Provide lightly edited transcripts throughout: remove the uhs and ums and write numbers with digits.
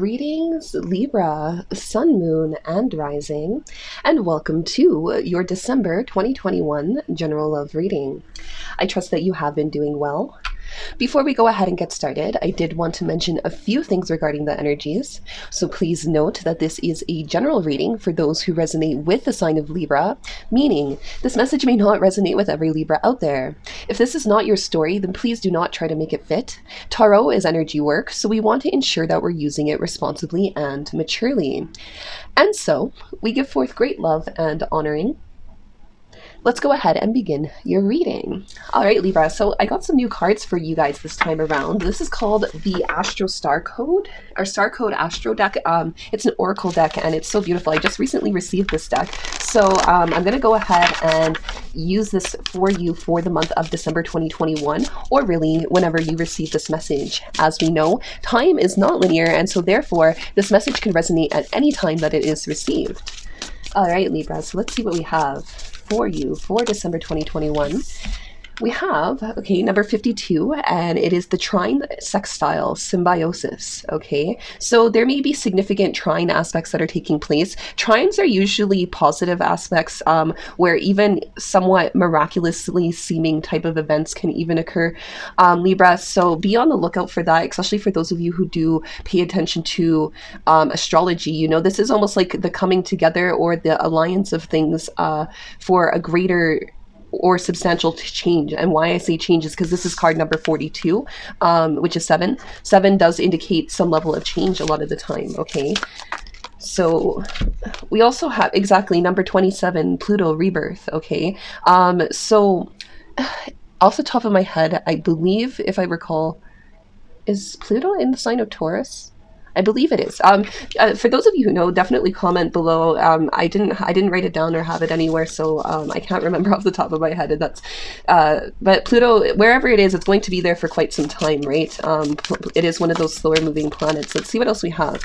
Greetings, Libra, Sun, Moon, and Rising, and welcome to your December 2021 General Love Reading. I trust that you have been doing well. Before we go ahead and get started, I did want to mention a few things regarding the energies. So please note that this is a general reading for those who resonate with the sign of Libra, meaning this message may not resonate with every Libra out there. If this is not your story, then please do not try to make it fit. Tarot is energy work, so we want to ensure that we're using it responsibly and maturely. And so, we give forth great love and honoring. Let's go ahead and begin your reading. All right, Libra, so I got some new cards for you guys this time around. This is called the Astro Star Code, or Star Code Astro deck. It's an oracle deck, and it's so beautiful. I just recently received this deck. So I'm going to go ahead and use this for you for the month of December 2021, or really whenever you receive this message. As we know, time is not linear, and so therefore, this message can resonate at any time that it is received. All right, Libra, so let's see what we have for you for December 2021. We have, okay, number 52, and it is the trine sextile symbiosis, okay? So there may be significant trine aspects that are taking place. Trines are usually positive aspects where even somewhat miraculously seeming type of events can even occur, Libra. So be on the lookout for that, especially for those of you who do pay attention to astrology. You know, this is almost like the coming together or the alliance of things for a greater or substantial change. And why I say change is because this is card number 42, which is 7. 7 does indicate some level of change a lot of the time, okay? So we also have, exactly, number 27, Pluto rebirth, okay? So off the top of my head, I believe, if I recall, is Pluto in the sign of Taurus? I believe it is. For those of you who know, definitely comment below. I didn't write it down or have it anywhere, so I can't remember off the top of my head. And that's, but Pluto, wherever it is, it's going to be there for quite some time, right? It is one of those slower moving planets. Let's see what else we have.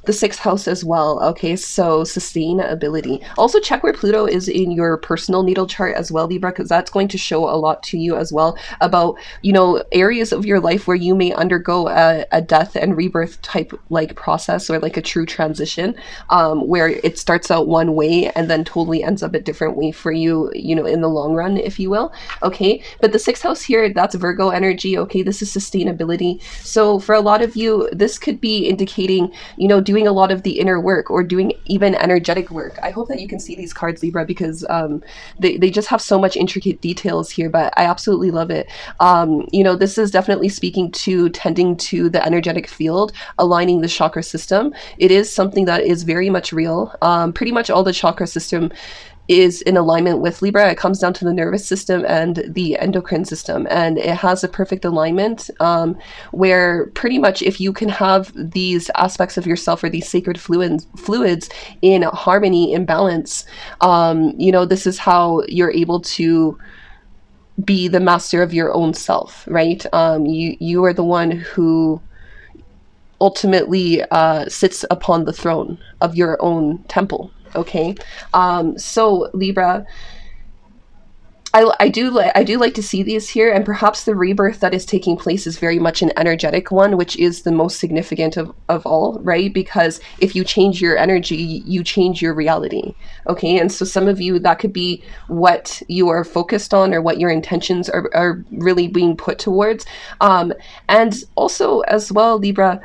The 6th house as well. Okay, so sustainability. Also check where Pluto is in your personal natal chart as well, Libra, because that's going to show a lot to you as well about, you know, areas of your life where you may undergo a death and rebirth type like process, or like a true transition, where it starts out one way and then totally ends up a different way for you, you know, in the long run, if you will. Okay, but the 6th house here, that's Virgo energy. Okay, this is sustainability. So for a lot of you, this could be indicating, you know, doing a lot of the inner work or doing even energetic work. I hope that you can see these cards, Libra, because they just have so much intricate details here, but I absolutely love it. You know, this is definitely speaking to tending to the energetic field, aligning the chakra system. It is something that is very much real. Pretty much all the chakra system is in alignment with Libra. It comes down to the nervous system and the endocrine system, and it has a perfect alignment where pretty much if you can have these aspects of yourself or these sacred fluids in harmony, in balance, you know, this is how you're able to be the master of your own self, right? You are the one who ultimately sits upon the throne of your own temple. Okay, so Libra, I do like to see these here, and perhaps the rebirth that is taking place is very much an energetic one, which is the most significant of all, right? Because if you change your energy, you change your reality. Okay, and so some of you, that could be what you are focused on or what your intentions are really being put towards. And also as well, Libra,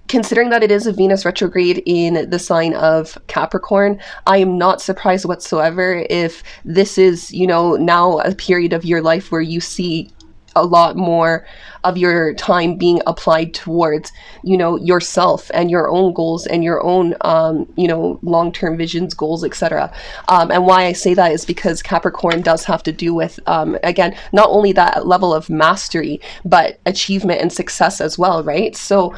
considering that it is a Venus retrograde in the sign of Capricorn, I am not surprised whatsoever if this is, you know, now a period of your life where you see a lot more of your time being applied towards, you know, yourself and your own goals and your own, you know, long-term visions, goals, etc. And why I say that is because Capricorn does have to do with, again, not only that level of mastery, but achievement and success as well, right? So,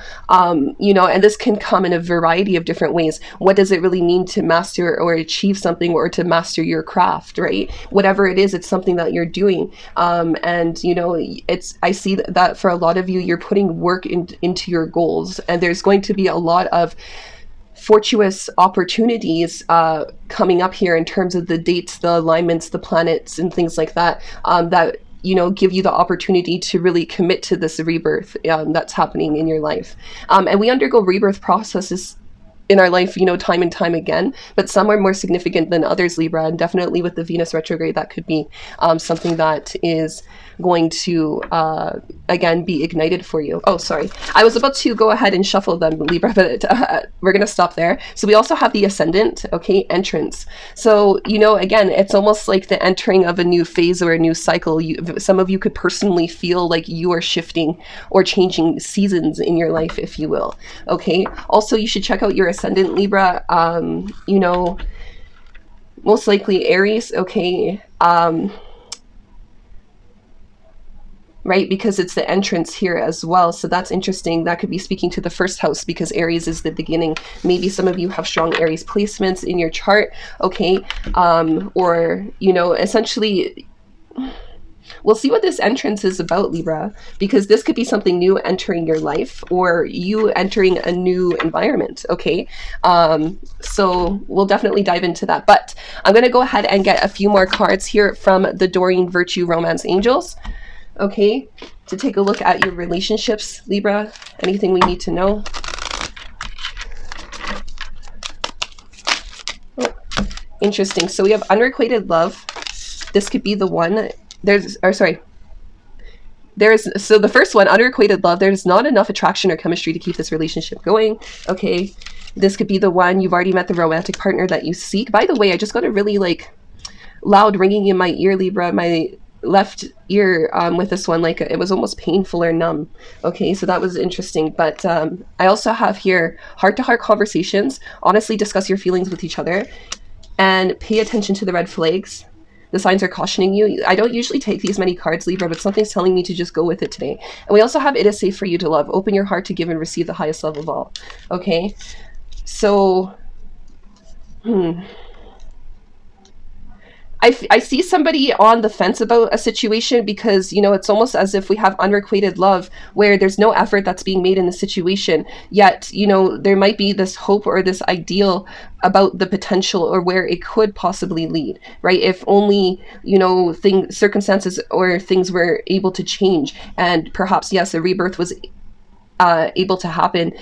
you know, and this can come in a variety of different ways. What does it really mean to master or achieve something, or to master your craft, right? Whatever it is, it's something that you're doing. And, you know, I see that for a lot of you, you're putting work into your goals, and there's going to be a lot of fortuitous opportunities coming up here in terms of the dates, the alignments, the planets, and things like that, that give you the opportunity to really commit to this rebirth that's happening in your life. And we undergo rebirth processes in our life, time and time again, but some are more significant than others, Libra, and definitely with the Venus retrograde, that could be something that is going to, again, be ignited for you. Oh, sorry. I was about to go ahead and shuffle them, Libra, but we're going to stop there. So we also have the Ascendant, okay, entrance. So, again, it's almost like the entering of a new phase or a new cycle. Some of you could personally feel like you are shifting or changing seasons in your life, if you will, okay? Also, you should check out your Ascendant, Libra, most likely Aries, okay? Right, because it's the entrance here as well. So that's interesting. That could be speaking to the first house because Aries is the beginning. Maybe some of you have strong Aries placements in your chart, okay? Or, essentially, we'll see what this entrance is about, Libra, because this could be something new entering your life or you entering a new environment, okay? So we'll definitely dive into that. But I'm going to go ahead and get a few more cards here from the Doreen Virtue Romance Angels, okay, to take a look at your relationships, Libra. Anything we need to know? Oh, interesting. So we have unrequited love. This could be the one. So the first one, unrequited love. There's not enough attraction or chemistry to keep this relationship going. Okay, this could be the one. You've already met the romantic partner that you seek. By the way, I just got a really loud ringing in my ear, Libra. My left ear with this one, it was almost painful or numb. Okay, so that was interesting. But I also have here heart-to-heart conversations. Honestly discuss your feelings with each other and pay attention to the red flags. The signs are cautioning you. I don't usually take these many cards, Libra, but something's telling me to just go with it today. And we also have it is safe for you to love. Open your heart to give and receive the highest love of all. Okay, so I see somebody on the fence about a situation because, it's almost as if we have unrequited love where there's no effort that's being made in the situation. Yet, there might be this hope or this ideal about the potential or where it could possibly lead, right? If only, circumstances or things were able to change. And perhaps, yes, a rebirth was able to happen,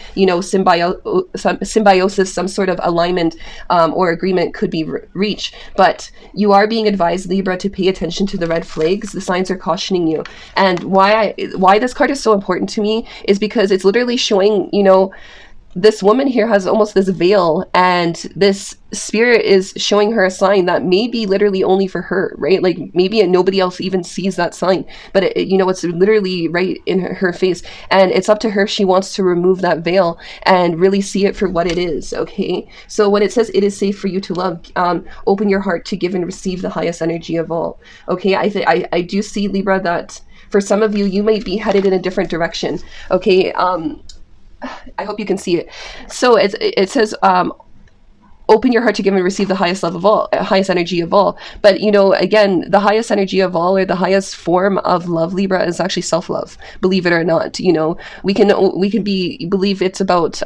symbiosis, some sort of alignment or agreement could be reached. But you are being advised, Libra, to pay attention to the red flags. The signs are cautioning you. And why this card is so important to me is because it's literally showing, this woman here has almost this veil, and this spirit is showing her a sign that may be literally only for her, right? Maybe nobody else even sees that sign, but it's literally right in her face, and it's up to her if she wants to remove that veil and really see it for what it is. Okay, so when it says it is safe for you to love, open your heart to give and receive the highest energy of all. Okay, I do see, Libra, that for some of you, you might be headed in a different direction. Okay, I hope you can see it. So it says, open your heart to give and receive the highest love of all, highest energy of all. But, again, the highest energy of all, or the highest form of love, Libra, is actually self-love. Believe it or not, we can believe it's about,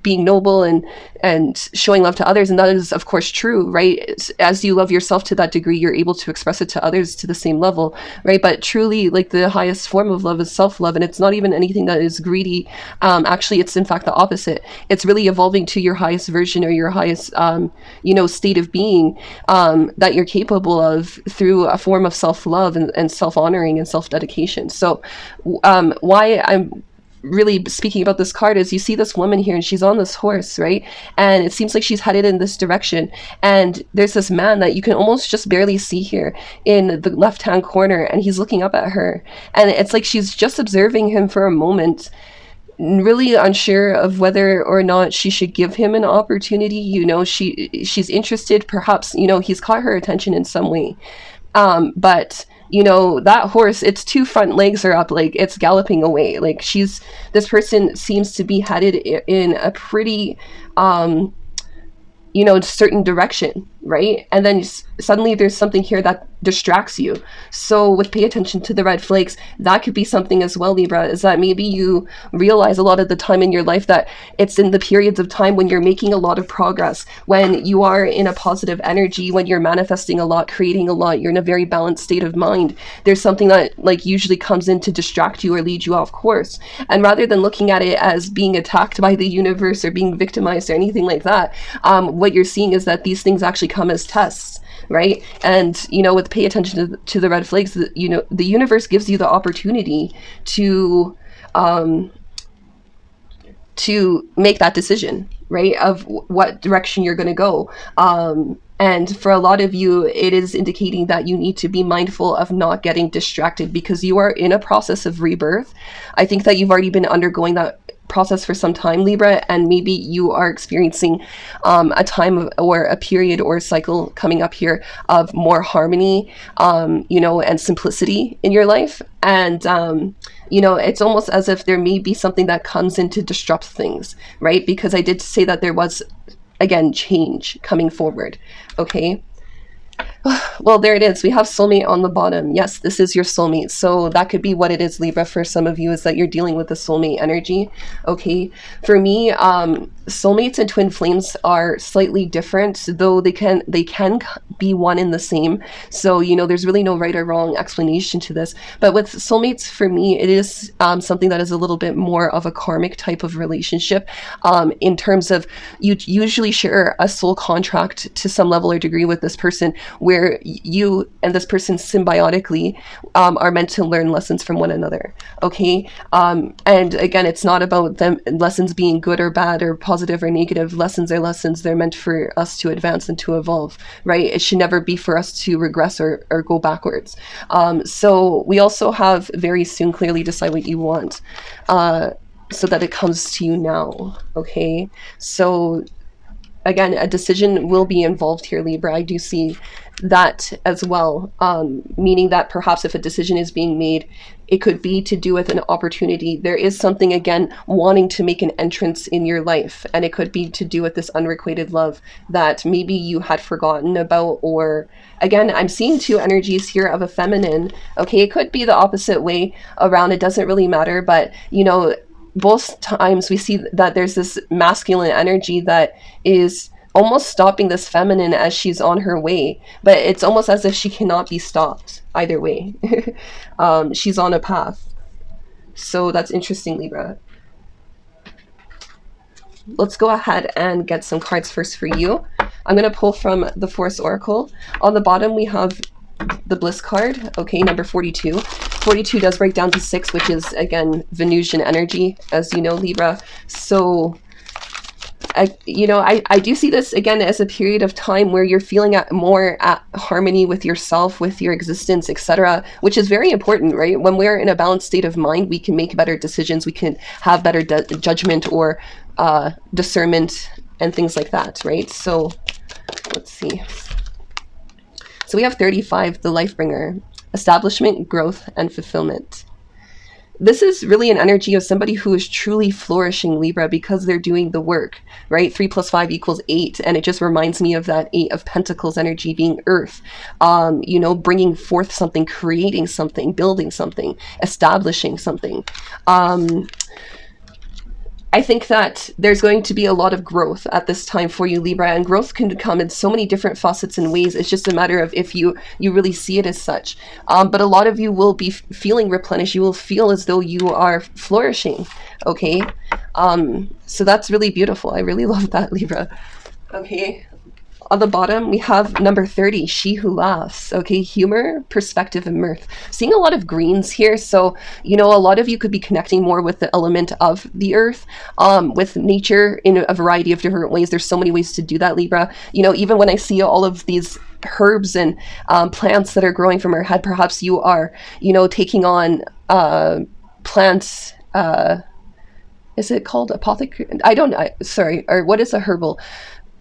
being noble and showing love to others. And that is, of course, true, right? As you love yourself to that degree, you're able to express it to others to the same level, right? But truly, the highest form of love is self-love. And it's not even anything that is greedy. Actually, it's in fact the opposite. It's really evolving to your highest version or your highest, state of being that you're capable of through a form of self-love and self-honoring and self-dedication. So why I'm really speaking about this card is you see this woman here and she's on this horse, right? And it seems like she's headed in this direction. And there's this man that you can almost just barely see here in the left-hand corner, and he's looking up at her. And it's like she's just observing him for a moment, really unsure of whether or not she should give him an opportunity. She's interested, perhaps, he's caught her attention in some way. But that horse, its two front legs are up, it's galloping away. This person seems to be headed in a pretty certain direction, right? And then suddenly there's something here that distracts you. So with pay attention to the red flags, that could be something as well, Libra, is that maybe you realize a lot of the time in your life that it's in the periods of time when you're making a lot of progress, when you are in a positive energy, when you're manifesting a lot, creating a lot, you're in a very balanced state of mind. There's something that like usually comes in to distract you or lead you off course. And rather than looking at it as being attacked by the universe or being victimized or anything like that, what you're seeing is that these things actually come as tests, right? And, you know, with pay attention to the red flags, you know, the universe gives you the opportunity to make that decision, right? Of what direction you're going to go. And for a lot of you, it is indicating that you need to be mindful of not getting distracted because you are in a process of rebirth. I think that you've already been undergoing that process for some time, Libra, and maybe you are experiencing a time or a period or a cycle coming up here of more harmony, you know, and simplicity in your life. And, you know, it's almost as if there may be something that comes in to disrupt things, right? Because I did say that there was, again, change coming forward, okay? Well, there it is. We have soulmate on the bottom. Yes, this is your soulmate. So that could be what it is, Libra, for some of you, is that you're dealing with the soulmate energy. Okay. For me, soulmates and twin flames are slightly different, though they can be one in the same. So, you know, there's really no right or wrong explanation to this. But with soulmates, for me, it is something that is a little bit more of a karmic type of relationship, in terms of you usually share a soul contract to some level or degree with this person, where you and this person symbiotically are meant to learn lessons from one another. Okay. And again, it's not about them lessons being good or bad or positive or negative. Lessons are lessons. They're meant for us to advance and to evolve, right? It should never be for us to regress or go backwards. So we also have very soon clearly decide what you want, so that it comes to you now. Okay. So again, a decision will be involved here, Libra. I do see that as well, meaning that perhaps if a decision is being made, it could be to do with an opportunity. There is something, again, wanting to make an entrance in your life, and it could be to do with this unrequited love that maybe you had forgotten about. Or again, I'm seeing two energies here of a feminine. Okay, it could be the opposite way around. It doesn't really matter, but you know, both times we see that there's this masculine energy that is almost stopping this feminine as she's on her way, but it's almost as if she cannot be stopped either way. She's on a path. So that's interesting, Libra. Let's go ahead and get some cards first for you. I'm going to pull from the Force Oracle. On the bottom, we have the Bliss card, okay, number 42. 42 does break down to 6, which is, again, Venusian energy, as you know, Libra. So, I do see this, again, as a period of time where you're feeling more at harmony with yourself, with your existence, etc., which is very important, right? When we're in a balanced state of mind, we can make better decisions, we can have better judgment or discernment and things like that, right? So, let's see. So we have 35, the Lifebringer, establishment, growth, and fulfillment. This is really an energy of somebody who is truly flourishing, Libra, because they're doing the work, right? 3 + 5 = 8. And it just reminds me of that 8 of Pentacles energy being earth, you know, bringing forth something, creating something, building something, establishing something. I think that there's going to be a lot of growth at this time for you, Libra, and growth can come in so many different facets and ways. It's just a matter of if you really see it as such. But a lot of you will be feeling replenished. You will feel as though you are flourishing, okay? So that's really beautiful. I really love that, Libra. Okay. On the bottom, we have number 30, She Who Laughs. Okay, humor, perspective, and mirth. Seeing a lot of greens here. So, you know, a lot of you could be connecting more with the element of the earth, with nature in a variety of different ways. There's so many ways to do that, Libra. You know, even when I see all of these herbs and plants that are growing from our head, perhaps you are, you know, taking on plants. Is it called apothecary? I don't know. Sorry. Or what is a herbal?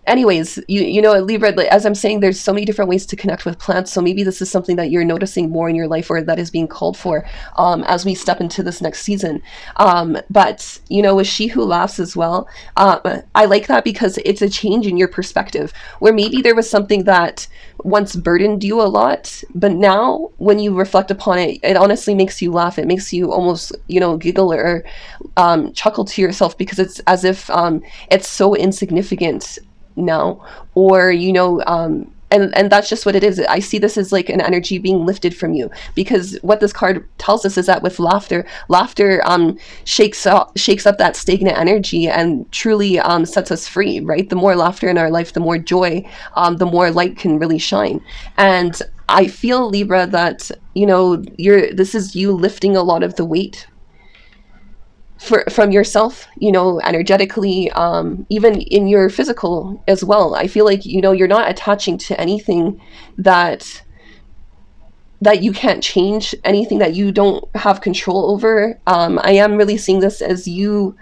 anyways, you know, Libra, like, as I'm saying, there's so many different ways to connect with plants. So maybe this is something that you're noticing more in your life, or that is being called for as we step into this next season. But you know, with She Who Laughs as well, I like that because it's a change in your perspective, where maybe there was something that once burdened you a lot, but now when you reflect upon it, it honestly makes you laugh. It makes you almost, you know, giggle or chuckle to yourself, because it's as if it's so insignificant now, or you know, and that's just what it is. I see this as like an energy being lifted from you, because what this card tells us is that with laughter shakes up that stagnant energy and truly sets us free, right? The more laughter in our life, the more joy, the more light can really shine. And I feel, Libra, that, you know, this is you lifting a lot of the weight from yourself, you know, energetically, even in your physical as well. I feel like, you know, you're not attaching to anything that you can't change, anything that you don't have control over. I am really seeing this as you,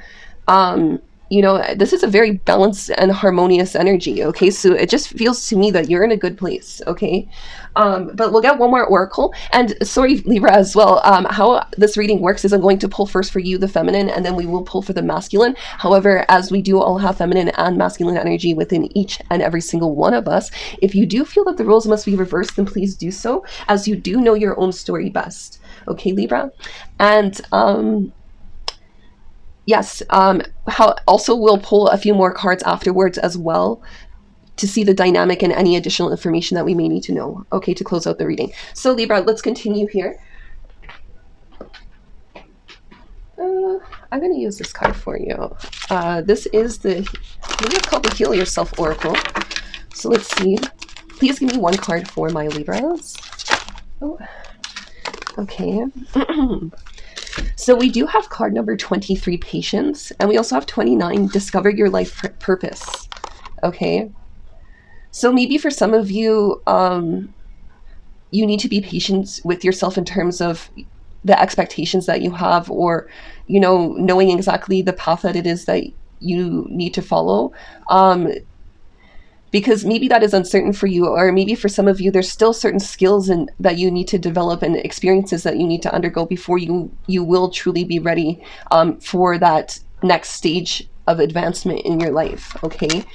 you know, this is a very balanced and harmonious energy. Okay, so it just feels to me that you're in a good place. Okay, but we'll get one more oracle. And sorry, Libra, as well, how this reading works is I'm going to pull first for you the feminine, and then we will pull for the masculine. However, as we do all have feminine and masculine energy within each and every single one of us, if you do feel that the roles must be reversed, then please do so, as you do know your own story best. Okay, Libra? And yes, how also we'll pull a few more cards afterwards as well, to see the dynamic and any additional information that we may need to know, okay, to close out the reading. So Libra, let's continue here. I'm going to use this card for you. This is maybe it's called the Heal Yourself Oracle. So let's see. Please give me one card for my Libras. Oh, okay. So we do have card number 23, Patience, and we also have 29, Discover Your Life Purpose. Okay. So maybe for some of you, you need to be patient with yourself in terms of the expectations that you have, or, you know, knowing exactly the path that it is that you need to follow. Because maybe that is uncertain for you, or maybe for some of you, there's still certain skills that you need to develop and experiences that you need to undergo before you will truly be ready for that next stage of advancement in your life. Okay.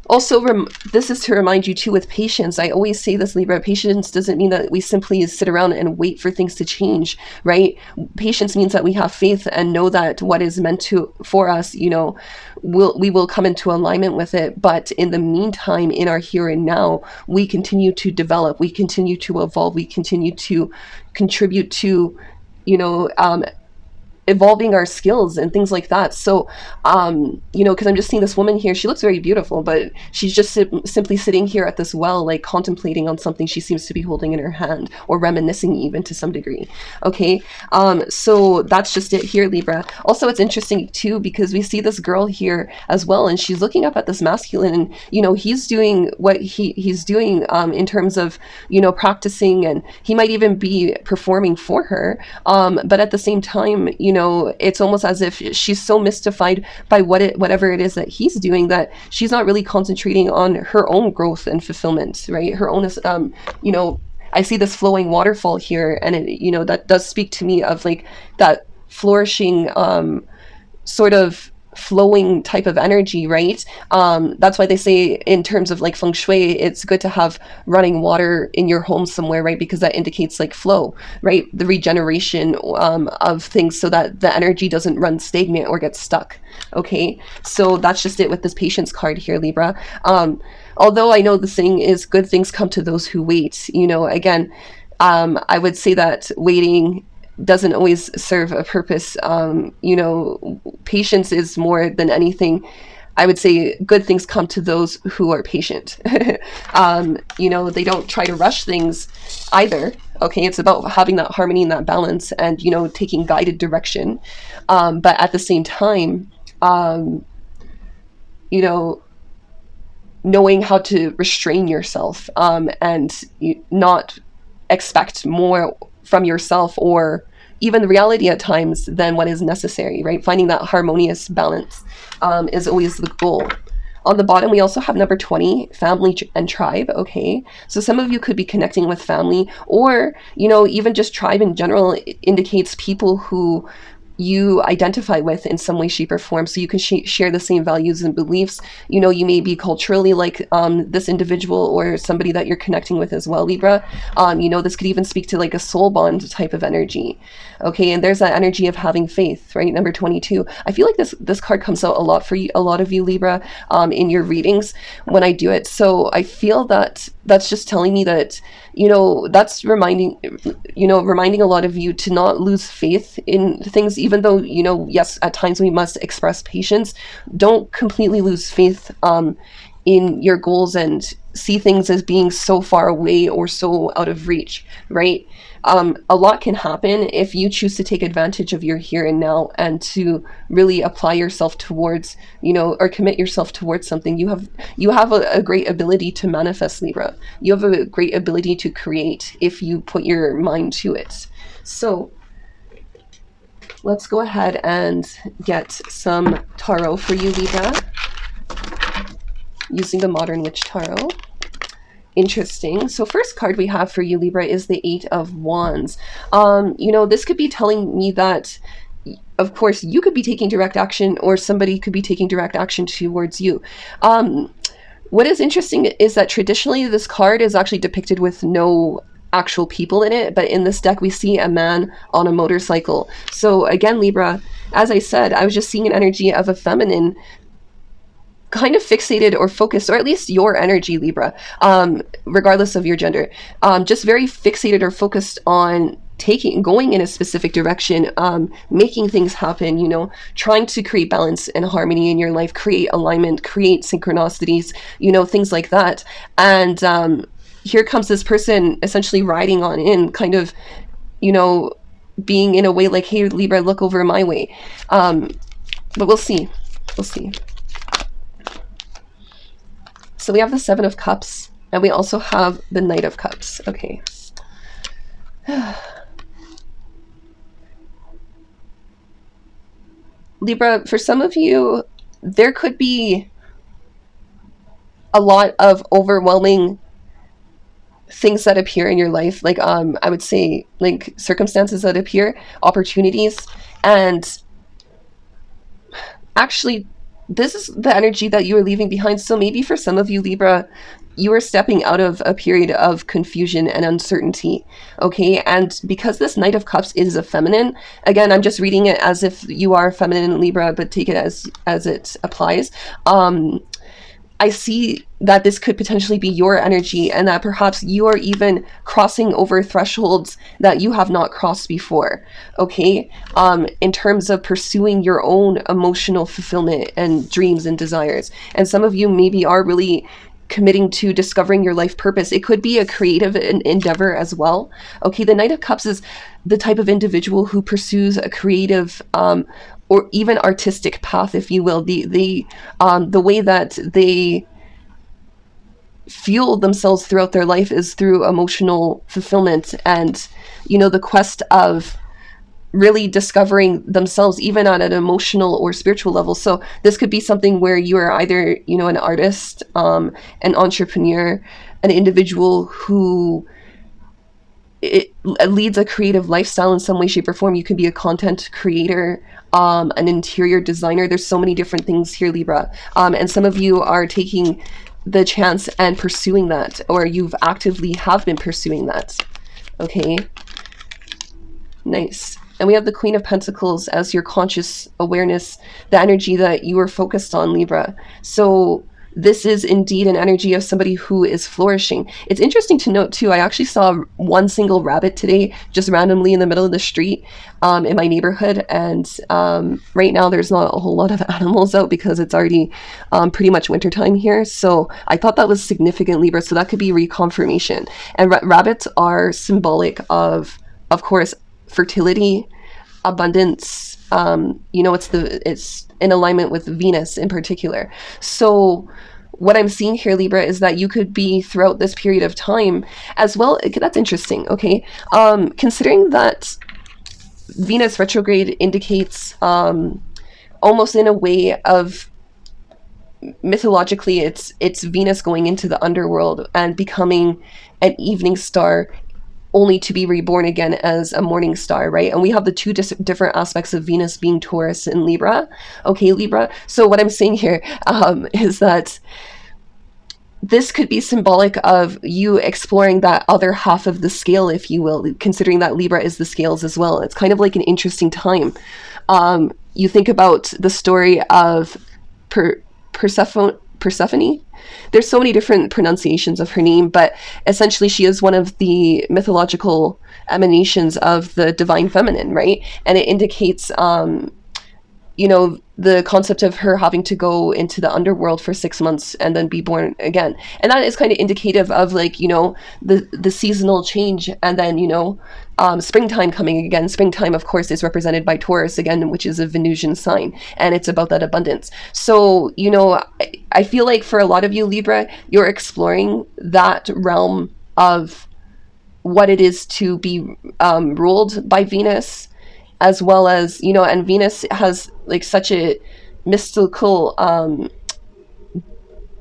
Also, this is to remind you too, with patience, I always say this, Libra, patience doesn't mean that we simply sit around and wait for things to change, right? Patience means that we have faith and know that what is meant for us, you know, we will come into alignment with it. But in the meantime, in our here and now, we continue to develop, we continue to evolve, we continue to contribute to, you know, evolving our skills and things like that. So, you know, because I'm just seeing this woman here, she looks very beautiful, but she's just simply sitting here at this well, like contemplating on something she seems to be holding in her hand, or reminiscing even to some degree. Okay, so that's just it here, Libra. Also, it's interesting too, because we see this girl here as well, and she's looking up at this masculine, and, you know, he's doing what he's doing in terms of, you know, practicing, and he might even be performing for her, but at the same time, you know, it's almost as if she's so mystified by whatever it is that he's doing, that she's not really concentrating on her own growth and fulfillment, right? Her own, you know, I see this flowing waterfall here, and it, you know, that does speak to me of like that flourishing, sort of flowing type of energy, right? That's why they say in terms of like feng shui, it's good to have running water in your home somewhere, right? Because that indicates like flow, right? The regeneration of things, so that the energy doesn't run stagnant or get stuck. Okay, so that's just it with this patience card here, Libra. Although I know the saying is good things come to those who wait, you know, again, I would say that waiting doesn't always serve a purpose. You know, patience is more than anything. I would say good things come to those who are patient. You know, they don't try to rush things either. Okay, it's about having that harmony and that balance, and, you know, taking guided direction. But at the same time, you know, knowing how to restrain yourself, and not expect more from yourself, or even the reality at times, than what is necessary, right? Finding that harmonious balance is always the goal. On the bottom, we also have number 20, family and tribe. Okay, so some of you could be connecting with family, or, you know, even just tribe in general indicates people who you identify with in some way, shape, or form. So you can share the same values and beliefs. You know, you may be culturally like this individual or somebody that you're connecting with as well, Libra. You know, this could even speak to like a soul bond type of energy. Okay, and there's that energy of having faith, right? Number 22. I feel like this card comes out a lot for you, a lot of you, Libra, in your readings when I do it. So I feel that that's just telling me that, you know, that's reminding a lot of you to not lose faith in things, even though, you know, yes, at times we must express patience. Don't completely lose faith in your goals and see things as being so far away or so out of reach, right? A lot can happen if you choose to take advantage of your here and now and to really apply yourself towards, you know, or commit yourself towards something. You have a great ability to manifest, Libra. You have a great ability to create if you put your mind to it. So let's go ahead and get some tarot for you, Libra, using the Modern Witch Tarot. Interesting. So first card we have for you, Libra, is the Eight of Wands. You know, this could be telling me that, of course, you could be taking direct action, or somebody could be taking direct action towards you. What is interesting is that traditionally this card is actually depicted with no actual people in it, but in this deck we see a man on a motorcycle. So again, Libra, as I said, I was just seeing an energy of a feminine kind of fixated or focused, or at least your energy, Libra, regardless of your gender, just very fixated or focused on going in a specific direction, making things happen, you know, trying to create balance and harmony in your life, create alignment, create synchronicities, you know, things like that. And here comes this person essentially riding on in, kind of, you know, being in a way like, hey, Libra, look over my way. But we'll see. We'll see. So we have the Seven of Cups, and we also have the Knight of Cups. Okay. Libra, for some of you, there could be a lot of overwhelming things that appear in your life. Like, I would say, like, circumstances that appear, opportunities, and actually, this is the energy that you are leaving behind. So maybe for some of you, Libra, you are stepping out of a period of confusion and uncertainty. Okay, and because this Knight of Cups is a feminine, again, I'm just reading it as if you are feminine, Libra, but take it as it applies. I see that this could potentially be your energy, and that perhaps you are even crossing over thresholds that you have not crossed before, okay? In terms of pursuing your own emotional fulfillment and dreams and desires. And some of you maybe are really committing to discovering your life purpose. It could be a creative endeavor as well. Okay, the Knight of Cups is the type of individual who pursues a creative or even artistic path, if you will. The way that they fuel themselves throughout their life is through emotional fulfillment and, you know, the quest of really discovering themselves even on an emotional or spiritual level. So this could be something where you are either, you know, an artist, an entrepreneur, an individual who it leads a creative lifestyle in some way, shape, or form. You could be a content creator, an interior designer. There's so many different things here, Libra. And some of you are taking the chance and pursuing that, or you've actively have been pursuing that. Okay. Nice. And we have the Queen of Pentacles as your conscious awareness, the energy that you are focused on, Libra. So this is indeed an energy of somebody who is flourishing. It's interesting to note too, I actually saw one single rabbit today, just randomly in the middle of the street in my neighborhood. And right now there's not a whole lot of animals out because it's already pretty much wintertime here. So I thought that was significant, Libra. So that could be reconfirmation. And rabbits are symbolic of course, fertility, abundance. You know, it's in alignment with Venus in particular. So what I'm seeing here, Libra, is that you could be throughout this period of time as well. That's interesting. Okay. Considering that Venus retrograde indicates almost in a way of mythologically it's Venus going into the underworld and becoming an evening star, only to be reborn again as a morning star, right? And we have the two different aspects of Venus being Taurus and Libra. Okay, Libra. So what I'm saying here is that this could be symbolic of you exploring that other half of the scale, if you will, considering that Libra is the scales as well. It's kind of like an interesting time. You think about the story of Persephone. There's so many different pronunciations of her name, but essentially she is one of the mythological emanations of the divine feminine, right? And it indicates, the concept of her having to go into the underworld for 6 months and then be born again. And that is kind of indicative of the seasonal change, and then, springtime coming again. Springtime, of course, is represented by Taurus again, which is a Venusian sign, and it's about that abundance. So, I feel like for a lot of you, Libra, you're exploring that realm of what it is to be ruled by Venus, as well as, and Venus has like such a mystical,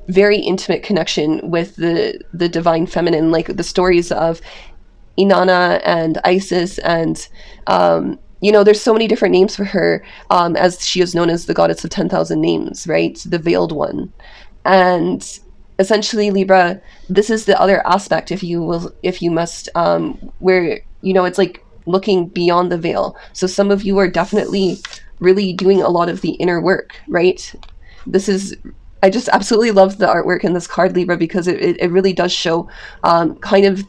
very intimate connection with the divine feminine, like the stories of Inanna and Isis, and there's so many different names for her, as she is known as the goddess of 10,000 names, right? The veiled one. And essentially, Libra, this is the other aspect, if you must, where, it's like looking beyond the veil. So some of you are definitely really doing a lot of the inner work, right? I just absolutely love the artwork in this card, Libra, because it really does show kind of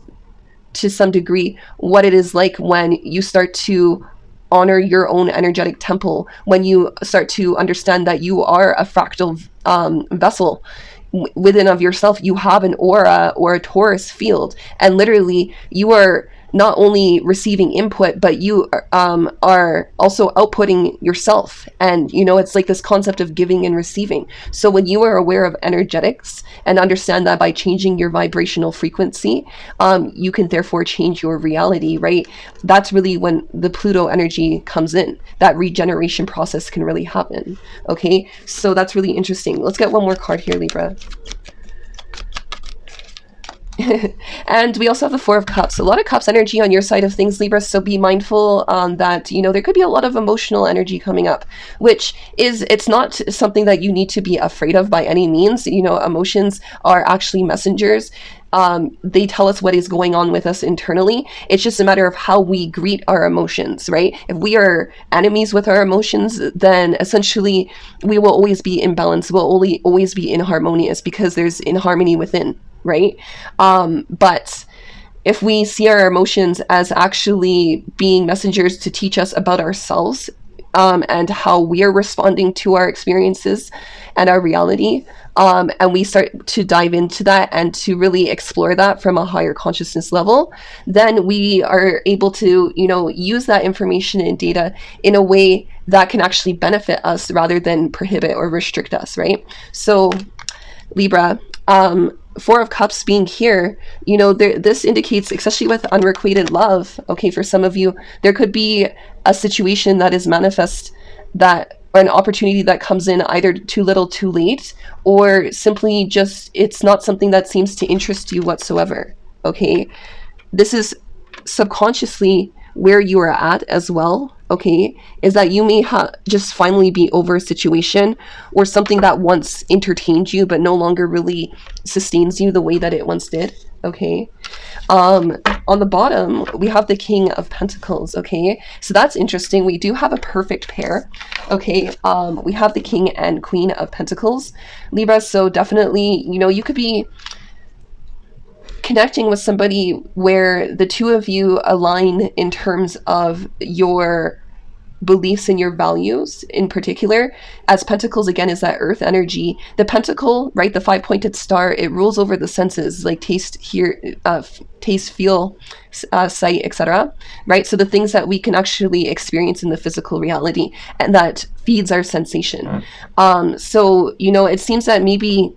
to some degree what it is like when you start to honor your own energetic temple, when you start to understand that you are a fractal vessel within of yourself. You have an aura or a torus field, and literally you are not only receiving input, but you are also outputting yourself. And, it's like this concept of giving and receiving. So when you are aware of energetics and understand that by changing your vibrational frequency, you can therefore change your reality, right? That's really when the Pluto energy comes in. That regeneration process can really happen. Okay, so that's really interesting. Let's get one more card here, Libra. And we also have the Four of Cups. A lot of Cups energy on your side of things, Libra, so be mindful that, there could be a lot of emotional energy coming up, which it's not something that you need to be afraid of by any means. Emotions are actually messengers. They tell us what is going on with us internally. It's just a matter of how we greet our emotions, right? If we are enemies with our emotions, then essentially we will always be imbalanced. We'll always be inharmonious because there's inharmony within, right? But if we see our emotions as actually being messengers to teach us about ourselves, and how we are responding to our experiences and our reality, and we start to dive into that and to really explore that from a higher consciousness level, then we are able to, use that information and data in a way that can actually benefit us rather than prohibit or restrict us, right? So, Libra, Four of Cups being here, this indicates, especially with unrequited love, okay, for some of you, there could be a situation that is manifest or an opportunity that comes in either too little, too late, or simply just, it's not something that seems to interest you whatsoever, okay? This is subconsciously where you are at as well, okay, is that you may just finally be over a situation or something that once entertained you but no longer really sustains you the way that it once did, okay? On the bottom, we have the King of Pentacles, okay? So that's interesting. We do have a perfect pair, okay? We have the King and Queen of Pentacles, Libra, so definitely, you could be connecting with somebody where the two of you align in terms of your beliefs and your values in particular, as Pentacles again is that earth energy. The pentacle, right, the 5-pointed star, it rules over the senses, like taste, hear, taste, feel, sight, etc., right? So the things that we can actually experience in the physical reality, and that feeds our sensation. So it seems that maybe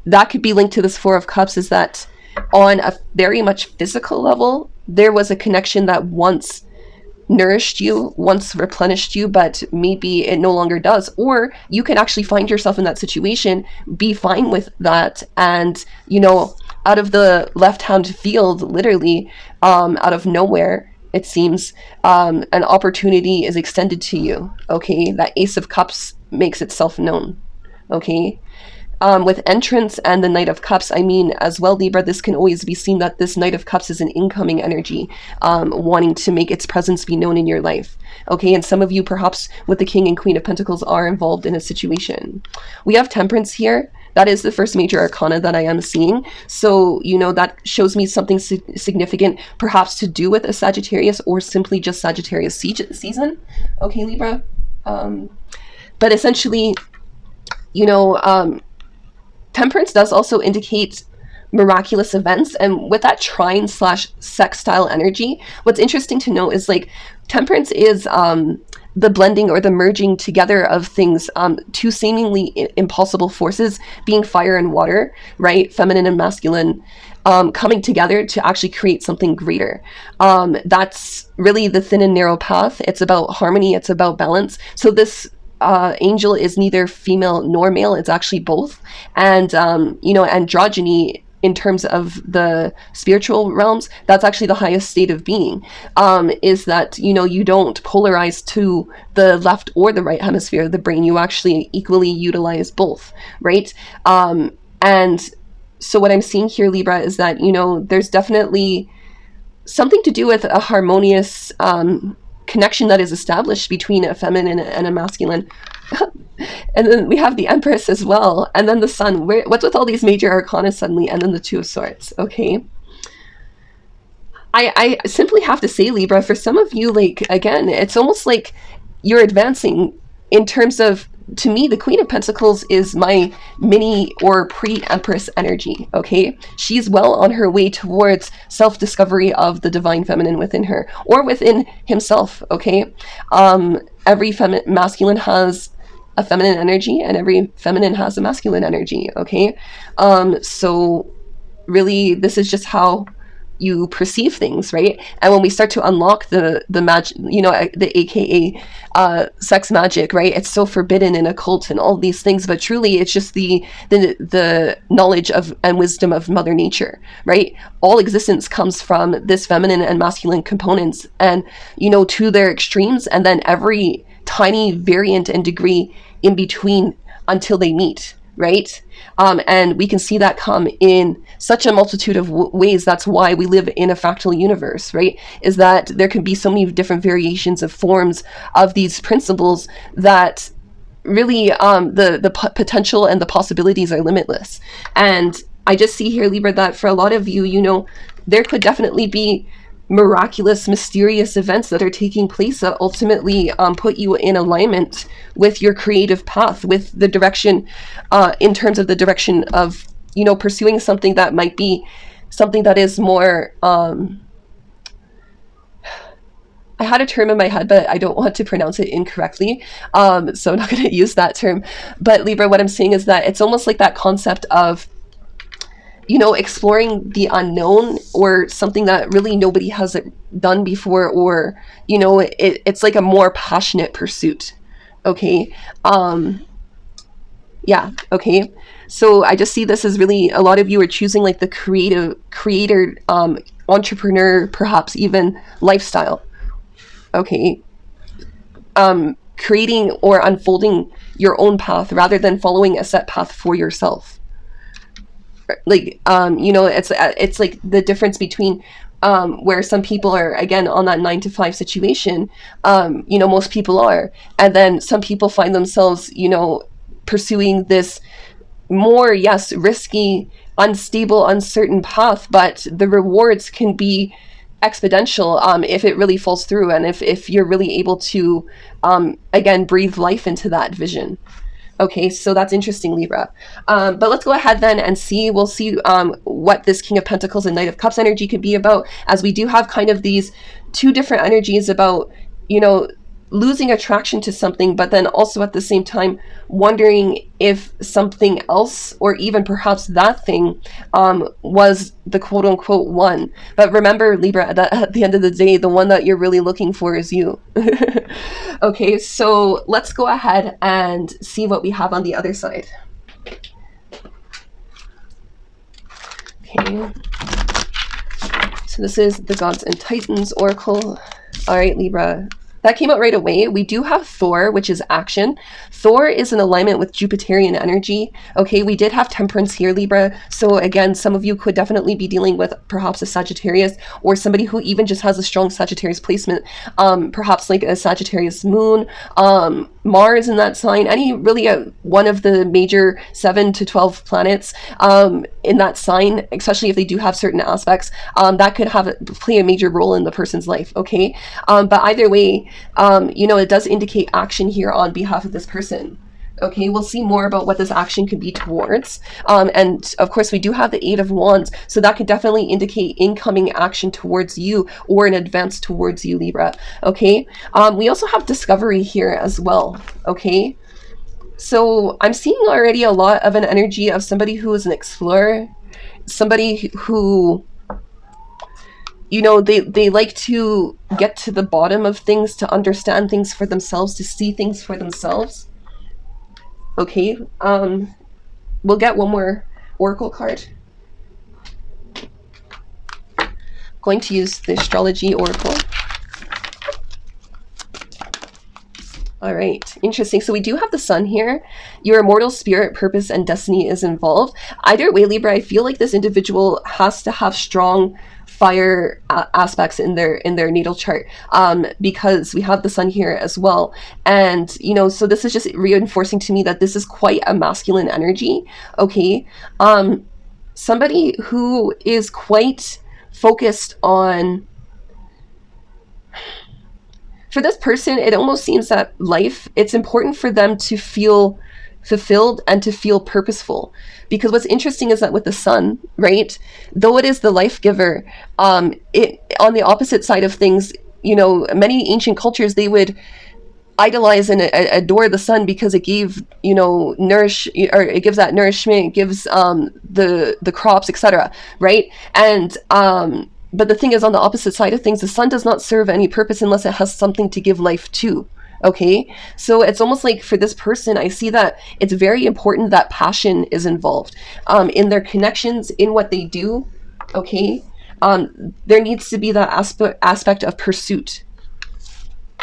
that could be linked to this Four of Cups, is that on a very much physical level, there was a connection that once nourished you, once replenished you, but maybe it no longer does. Or you can actually find yourself in that situation, be fine with that, and, you know, out of the left-hand field, literally, out of nowhere, it seems, an opportunity is extended to you, okay? That Ace of Cups makes itself known, okay? With entrance and the Knight of Cups, I mean, as well, Libra, this can always be seen that this Knight of Cups is an incoming energy, wanting to make its presence be known in your life. Okay, and some of you, perhaps with the King and Queen of Pentacles, are involved in a situation. We have Temperance here. That is the first major arcana that I am seeing. So, you know, that shows me something significant, perhaps to do with a Sagittarius or simply just Sagittarius season. Okay, Libra. But essentially, you know, Temperance does also indicate miraculous events, and with that trine slash sextile energy, what's interesting to note is, like, Temperance is the blending or the merging together of things, two seemingly impossible forces, being fire and water, right? Feminine and masculine, coming together to actually create something greater. That's really the thin and narrow path. It's about harmony. It's about balance. So this angel is neither female nor male. It's actually both. And, you know, androgyny, in terms of the spiritual realms, that's actually the highest state of being, is that, you know, you don't polarize to the left or the right hemisphere of the brain. You actually equally utilize both, right? And so what I'm seeing here, Libra, is that, you know, there's definitely something to do with a harmonious connection that is established between a feminine and a masculine. And then we have the Empress as well, and then the Sun. What's with all these major arcana suddenly, and then the Two of Swords? Okay, I simply have to say, Libra, for some of you, like, again, it's almost like you're advancing in terms of, to me, the Queen of Pentacles is my mini or pre-Empress energy, okay? She's well on her way towards self-discovery of the divine feminine within her, or within himself, okay? Every masculine has a feminine energy, and every feminine has a masculine energy, okay? So really, this is just how you perceive things, right? And when we start to unlock the magic, you know, the AKA sex magic, right? It's so forbidden in occult and all these things, but truly it's just the knowledge of and wisdom of Mother Nature, right? All existence comes from this feminine and masculine components, and, you know, to their extremes, and then every tiny variant and degree in between until they meet, right? And we can see that come in such a multitude of ways. That's why we live in a fractal universe, right? Is that there can be so many different variations of forms of these principles that really the potential and the possibilities are limitless. And I just see here, Libra, that for a lot of you, you know, there could definitely be miraculous, mysterious events that are taking place that ultimately put you in alignment with your creative path, with the direction, in terms of the direction of, you know, pursuing something that might be something that is more, I had a term in my head, but I don't want to pronounce it incorrectly, so I'm not going to use that term. But Libra, what I'm saying is that it's almost like that concept of, you know, exploring the unknown, or something that really nobody has done before, or, you know, it's like a more passionate pursuit. Okay. Yeah. Okay. So I just see this as really, a lot of you are choosing like the creator, entrepreneur, perhaps even lifestyle. Okay. Creating or unfolding your own path rather than following a set path for yourself. Like, you know, it's like the difference between where some people are, again, on that 9-to-5 situation, you know, most people are, and then some people find themselves, you know, pursuing this more, yes, risky, unstable, uncertain path, but the rewards can be exponential if it really falls through, and if you're really able to, again, breathe life into that vision. Okay, so that's interesting, Libra. But let's go ahead then and see. We'll see what this King of Pentacles and Knight of Cups energy could be about, as we do have kind of these two different energies about, you know, losing attraction to something, but then also at the same time wondering if something else, or even perhaps that thing, was the quote-unquote one. But remember, Libra, that at the end of the day, the one that you're really looking for is you. Okay, so let's go ahead and see what we have on the other side. Okay, so this is the Gods and Titans Oracle. All right, Libra. That came out right away. We do have Thor, which is action. Thor is in alignment with Jupiterian energy. Okay, we did have Temperance here, Libra. So again, some of you could definitely be dealing with perhaps a Sagittarius, or somebody who even just has a strong Sagittarius placement. Perhaps like a Sagittarius moon, Mars in that sign, any really one of the major 7 to 12 planets in that sign, especially if they do have certain aspects, that could play a major role in the person's life. Okay, but either way, it does indicate action here on behalf of this person. Okay, we'll see more about what this action could be towards. And of course, we do have the Eight of Wands, so that could definitely indicate incoming action towards you, or an advance towards you, Libra. Okay, we also have discovery here as well. Okay, so I'm seeing already a lot of an energy of somebody who is an explorer, somebody who, they like to get to the bottom of things, to understand things for themselves, to see things for themselves. Okay, we'll get one more oracle card. Going to use the astrology oracle. All right, interesting. So we do have the sun here. Your immortal spirit, purpose, and destiny is involved. Either way, Libra, I feel like this individual has to have strong fire aspects in their natal chart, because we have the sun here as well. And so this is just reinforcing to me that this is quite a masculine energy. Okay, somebody who is quite focused on, for this person, it almost seems that it's important for them to feel fulfilled and to feel purposeful. Because what's interesting is that with the sun, right, though it is the life giver, it, on the opposite side of things, many ancient cultures, they would idolize and adore the sun because it gave, it gives that nourishment, it gives the crops, etc., right? And but the thing is, on the opposite side of things, the sun does not serve any purpose unless it has something to give life to. Okay, so it's almost like for this person, I see that it's very important that passion is involved in their connections, in what they do. Okay, there needs to be that aspect of pursuit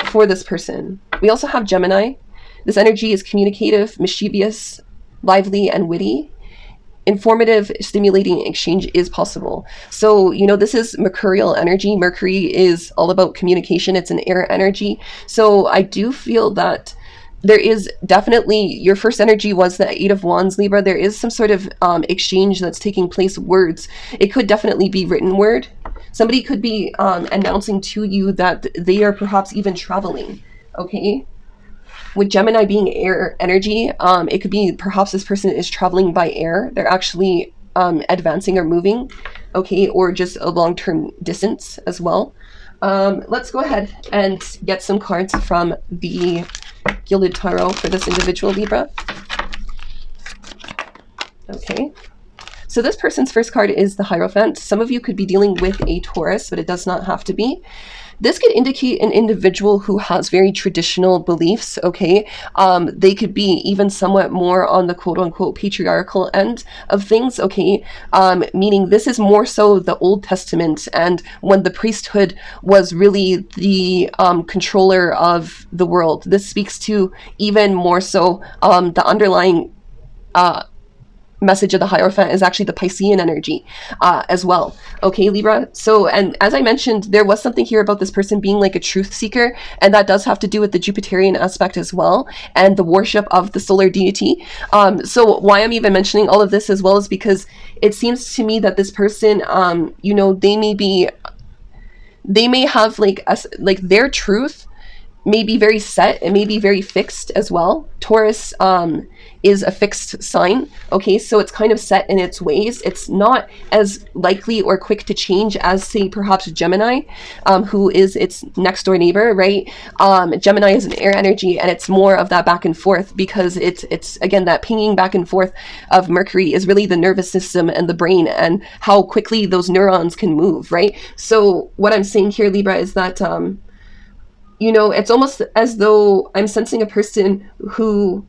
for this person. We also have Gemini. This energy is communicative, mischievous, lively, and witty. Informative, stimulating exchange is possible. So, this is mercurial energy. Mercury is all about communication. It's an air energy. So I do feel that there is definitely, your first energy was the Eight of Wands, Libra. There is some sort of exchange that's taking place, words. It could definitely be written word. Somebody could be announcing to you that they are perhaps even traveling. Okay, with Gemini being air energy, it could be perhaps this person is traveling by air. They're actually advancing or moving, okay, or just a long-term distance as well. Let's go ahead and get some cards from the Gilded Tarot for this individual, Libra. Okay. So this person's first card is the Hierophant. Some of you could be dealing with a Taurus, but it does not have to be. This could indicate an individual who has very traditional beliefs, okay? They could be even somewhat more on the quote-unquote patriarchal end of things, okay? Meaning this is more so the Old Testament, and when the priesthood was really the controller of the world. This speaks to even more so the underlying message of the Hierophant is actually the Piscean energy as well. Okay, Libra. So, and as I mentioned, there was something here about this person being like a truth seeker, and that does have to do with the Jupiterian aspect as well, and the worship of the solar deity. So why I'm even mentioning all of this as well is because it seems to me that this person, they may have like their truth may be very set, it may be very fixed as well. Taurus is a fixed sign, okay, so it's kind of set in its ways. It's not as likely or quick to change as, say, perhaps Gemini, who is its next door neighbor, right? Gemini is an air energy, and it's more of that back and forth, because it's again, that pinging back and forth of Mercury is really the nervous system and the brain, and how quickly those neurons can move, right? So what I'm saying here, Libra, is that it's almost as though I'm sensing a person who,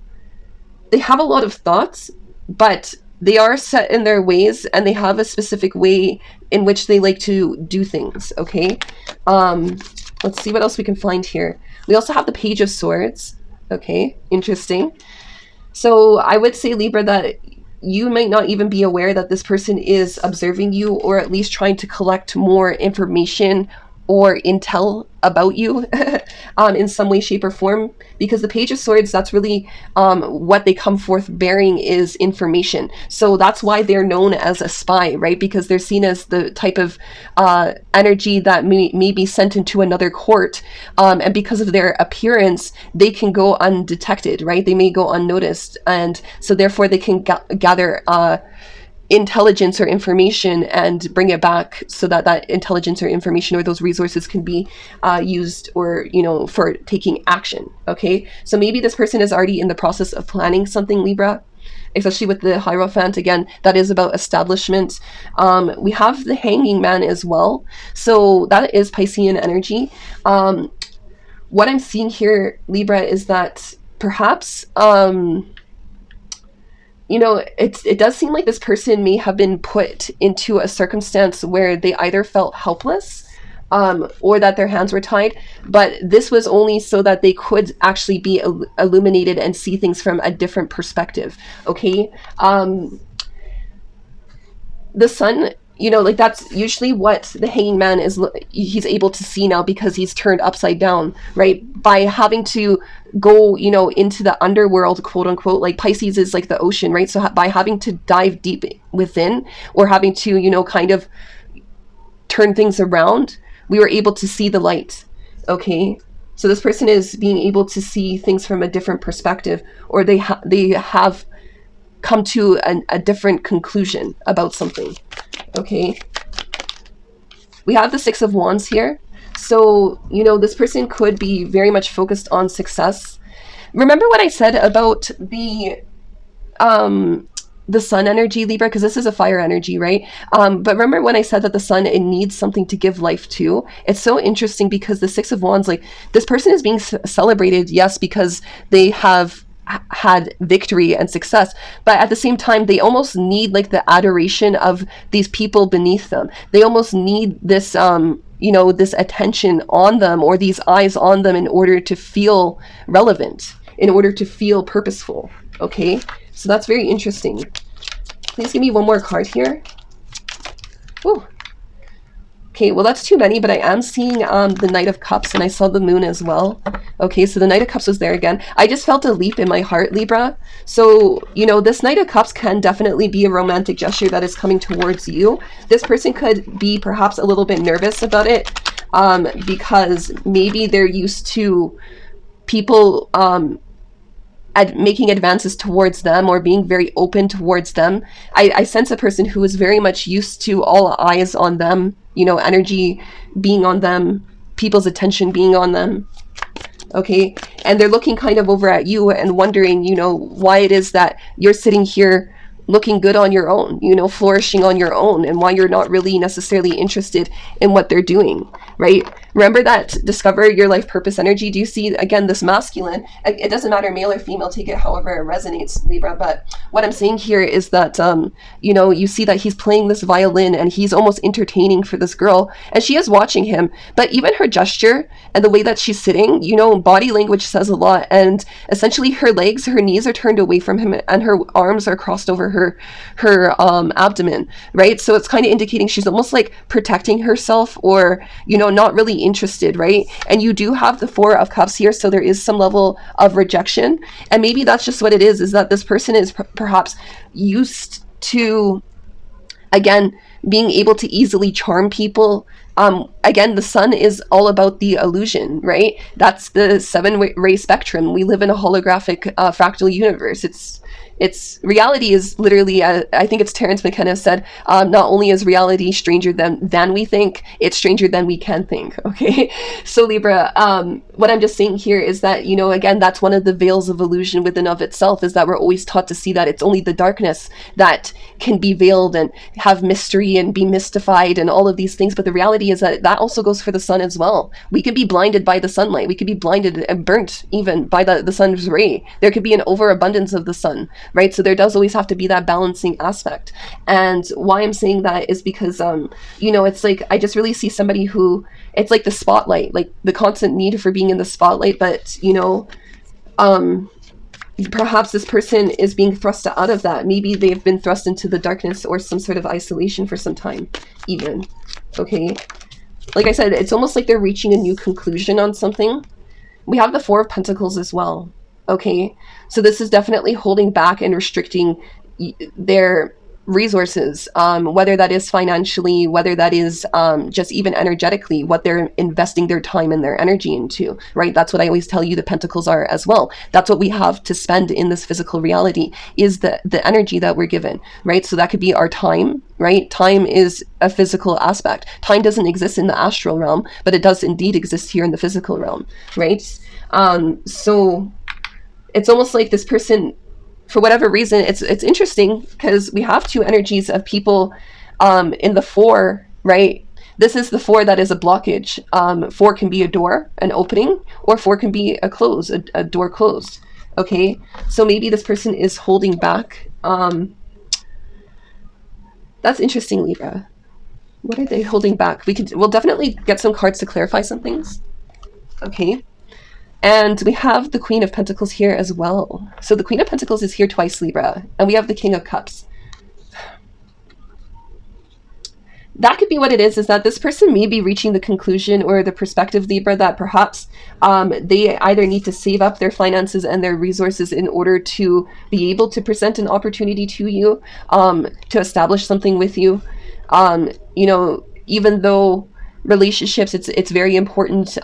they have a lot of thoughts, but they are set in their ways, and they have a specific way in which they like to do things, okay? Let's see what else we can find here. We also have the Page of Swords, okay? Interesting. So I would say, Libra, that you might not even be aware that this person is observing you, or at least trying to collect more information or intel about you in some way, shape, or form, because the Page of Swords, that's really what they come forth bearing, is information. So that's why they're known as a spy, right? Because they're seen as the type of energy that may be sent into another court, and because of their appearance, they can go undetected, right? They may go unnoticed, and so therefore they can gather intelligence or information and bring it back, so that that intelligence or information or those resources can be used, or for taking action. Okay, so maybe this person is already in the process of planning something, Libra, especially with the Hierophant. Again, that is about establishment. We have the Hanging Man as well, so that is Piscean energy. What I'm seeing here, Libra, is that perhaps it does seem like this person may have been put into a circumstance where they either felt helpless, or that their hands were tied, but this was only so that they could actually be illuminated and see things from a different perspective, okay? The sun, like, that's usually what the Hanging Man is, he's able to see now, because he's turned upside down, right? By having to go, into the underworld, quote unquote, like Pisces is like the ocean, right? So by having to dive deep within, or having to, kind of turn things around, we were able to see the light, okay? So this person is being able to see things from a different perspective, or they have come to a different conclusion about something, okay? We have the Six of Wands here. So, this person could be very much focused on success. Remember what I said about the sun energy, Libra, because this is a fire energy, right? But remember when I said that the sun, it needs something to give life to? It's so interesting, because the Six of Wands, like, this person is being celebrated, yes, because they have had victory and success, but at the same time, they almost need, like, the adoration of these people beneath them. They almost need this this attention on them, or these eyes on them, in order to feel relevant, in order to feel purposeful, okay? So that's very interesting. Please give me one more card here. Ooh. Okay, well, that's too many, but I am seeing the Knight of Cups, and I saw the Moon as well. Okay, so the Knight of Cups was there again. I just felt a leap in my heart, Libra. So, this Knight of Cups can definitely be a romantic gesture that is coming towards you. This person could be perhaps a little bit nervous about it, because maybe they're used to people making advances towards them, or being very open towards them. I sense a person who is very much used to all eyes on them, energy being on them, people's attention being on them, okay? And they're looking kind of over at you and wondering, why it is that you're sitting here looking good on your own, flourishing on your own, and why you're not really necessarily interested in what they're doing, right? Remember that discover your life purpose energy? Do you see, again, this masculine? It doesn't matter, male or female, take it however it resonates, Libra. But what I'm saying here is that, you see that he's playing this violin, and he's almost entertaining for this girl, and she is watching him. But even her gesture and the way that she's sitting, body language says a lot. And essentially her legs, her knees are turned away from him, and her arms are crossed over her abdomen, right? So it's kind of indicating she's almost like protecting herself, or not really interested, right? And you do have the Four of Cups here, so there is some level of rejection, and maybe that's just what it is that this person is perhaps used to Again, being able to easily charm people. Again, the sun is all about the illusion, right? That's the 7-ray spectrum. We live in a holographic fractal universe. It's reality is literally, I think it's Terence McKenna said, not only is reality stranger than we think, it's stranger than we can think. Okay, so Libra, what I'm just saying here is that, you know, again, that's one of the veils of illusion within of itself, is that we're always taught to see that it's only the darkness that can be veiled and have mystery and be mystified and all of these things. But the reality is that that also goes for the sun as well. We could be blinded by the sunlight. We could be blinded and burnt even by the sun's ray. There could be an overabundance of the sun, right? So there does always have to be that balancing aspect. And why I'm saying that is because, you know, it's like, I just really see somebody who, it's like the spotlight, like the constant need for being in the spotlight. But, you know, perhaps this person is being thrust out of that. Maybe they've been thrust into the darkness or some sort of isolation for some time even. Okay. Like I said, it's almost like they're reaching a new conclusion on something. We have the 4 of Pentacles as well. Okay, so this is definitely holding back and restricting their resources, whether that is financially, whether that is just even energetically, what they're investing their time and their energy into, right? That's what I always tell you the Pentacles are as well. That's what we have to spend in this physical reality, is the energy that we're given, right? So that could be our time, right? Time is a physical aspect. Time doesn't exist in the astral realm, but it does indeed exist here in the physical realm, right? So it's almost like this person, for whatever reason, it's interesting because we have 2 energies of people in the 4, right? This is the 4 that is a blockage. 4 can be a door, an opening, or 4 can be a close, a door closed. Okay, so maybe this person is holding back. That's interesting, Libra. What are they holding back? We'll definitely get some cards to clarify some things. Okay. And we have the Queen of Pentacles here as well. So the Queen of Pentacles is here twice, Libra. And we have the King of Cups. That could be what it is that this person may be reaching the conclusion or the perspective, Libra, that perhaps they either need to save up their finances and their resources in order to be able to present an opportunity to you, to establish something with you. You know, even though relationships, it's very important,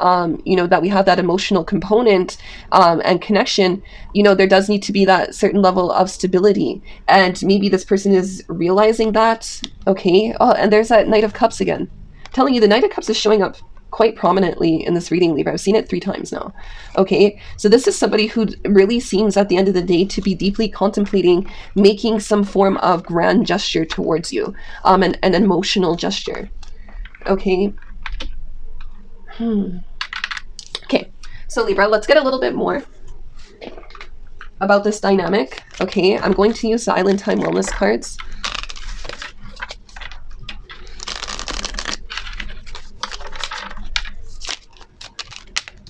you know, that we have that emotional component and connection. You know, there does need to be that certain level of stability, and maybe this person is realizing that. Okay. Oh, and there's that Knight of Cups again. I'm telling you, the Knight of Cups is showing up quite prominently in this reading, Libra. I've seen it 3 times now. Okay, so this is somebody who really seems at the end of the day to be deeply contemplating making some form of grand gesture towards you, an emotional gesture. Okay. Okay, so Libra, let's get a little bit more about this dynamic. Okay, I'm going to use the Island Time Wellness cards.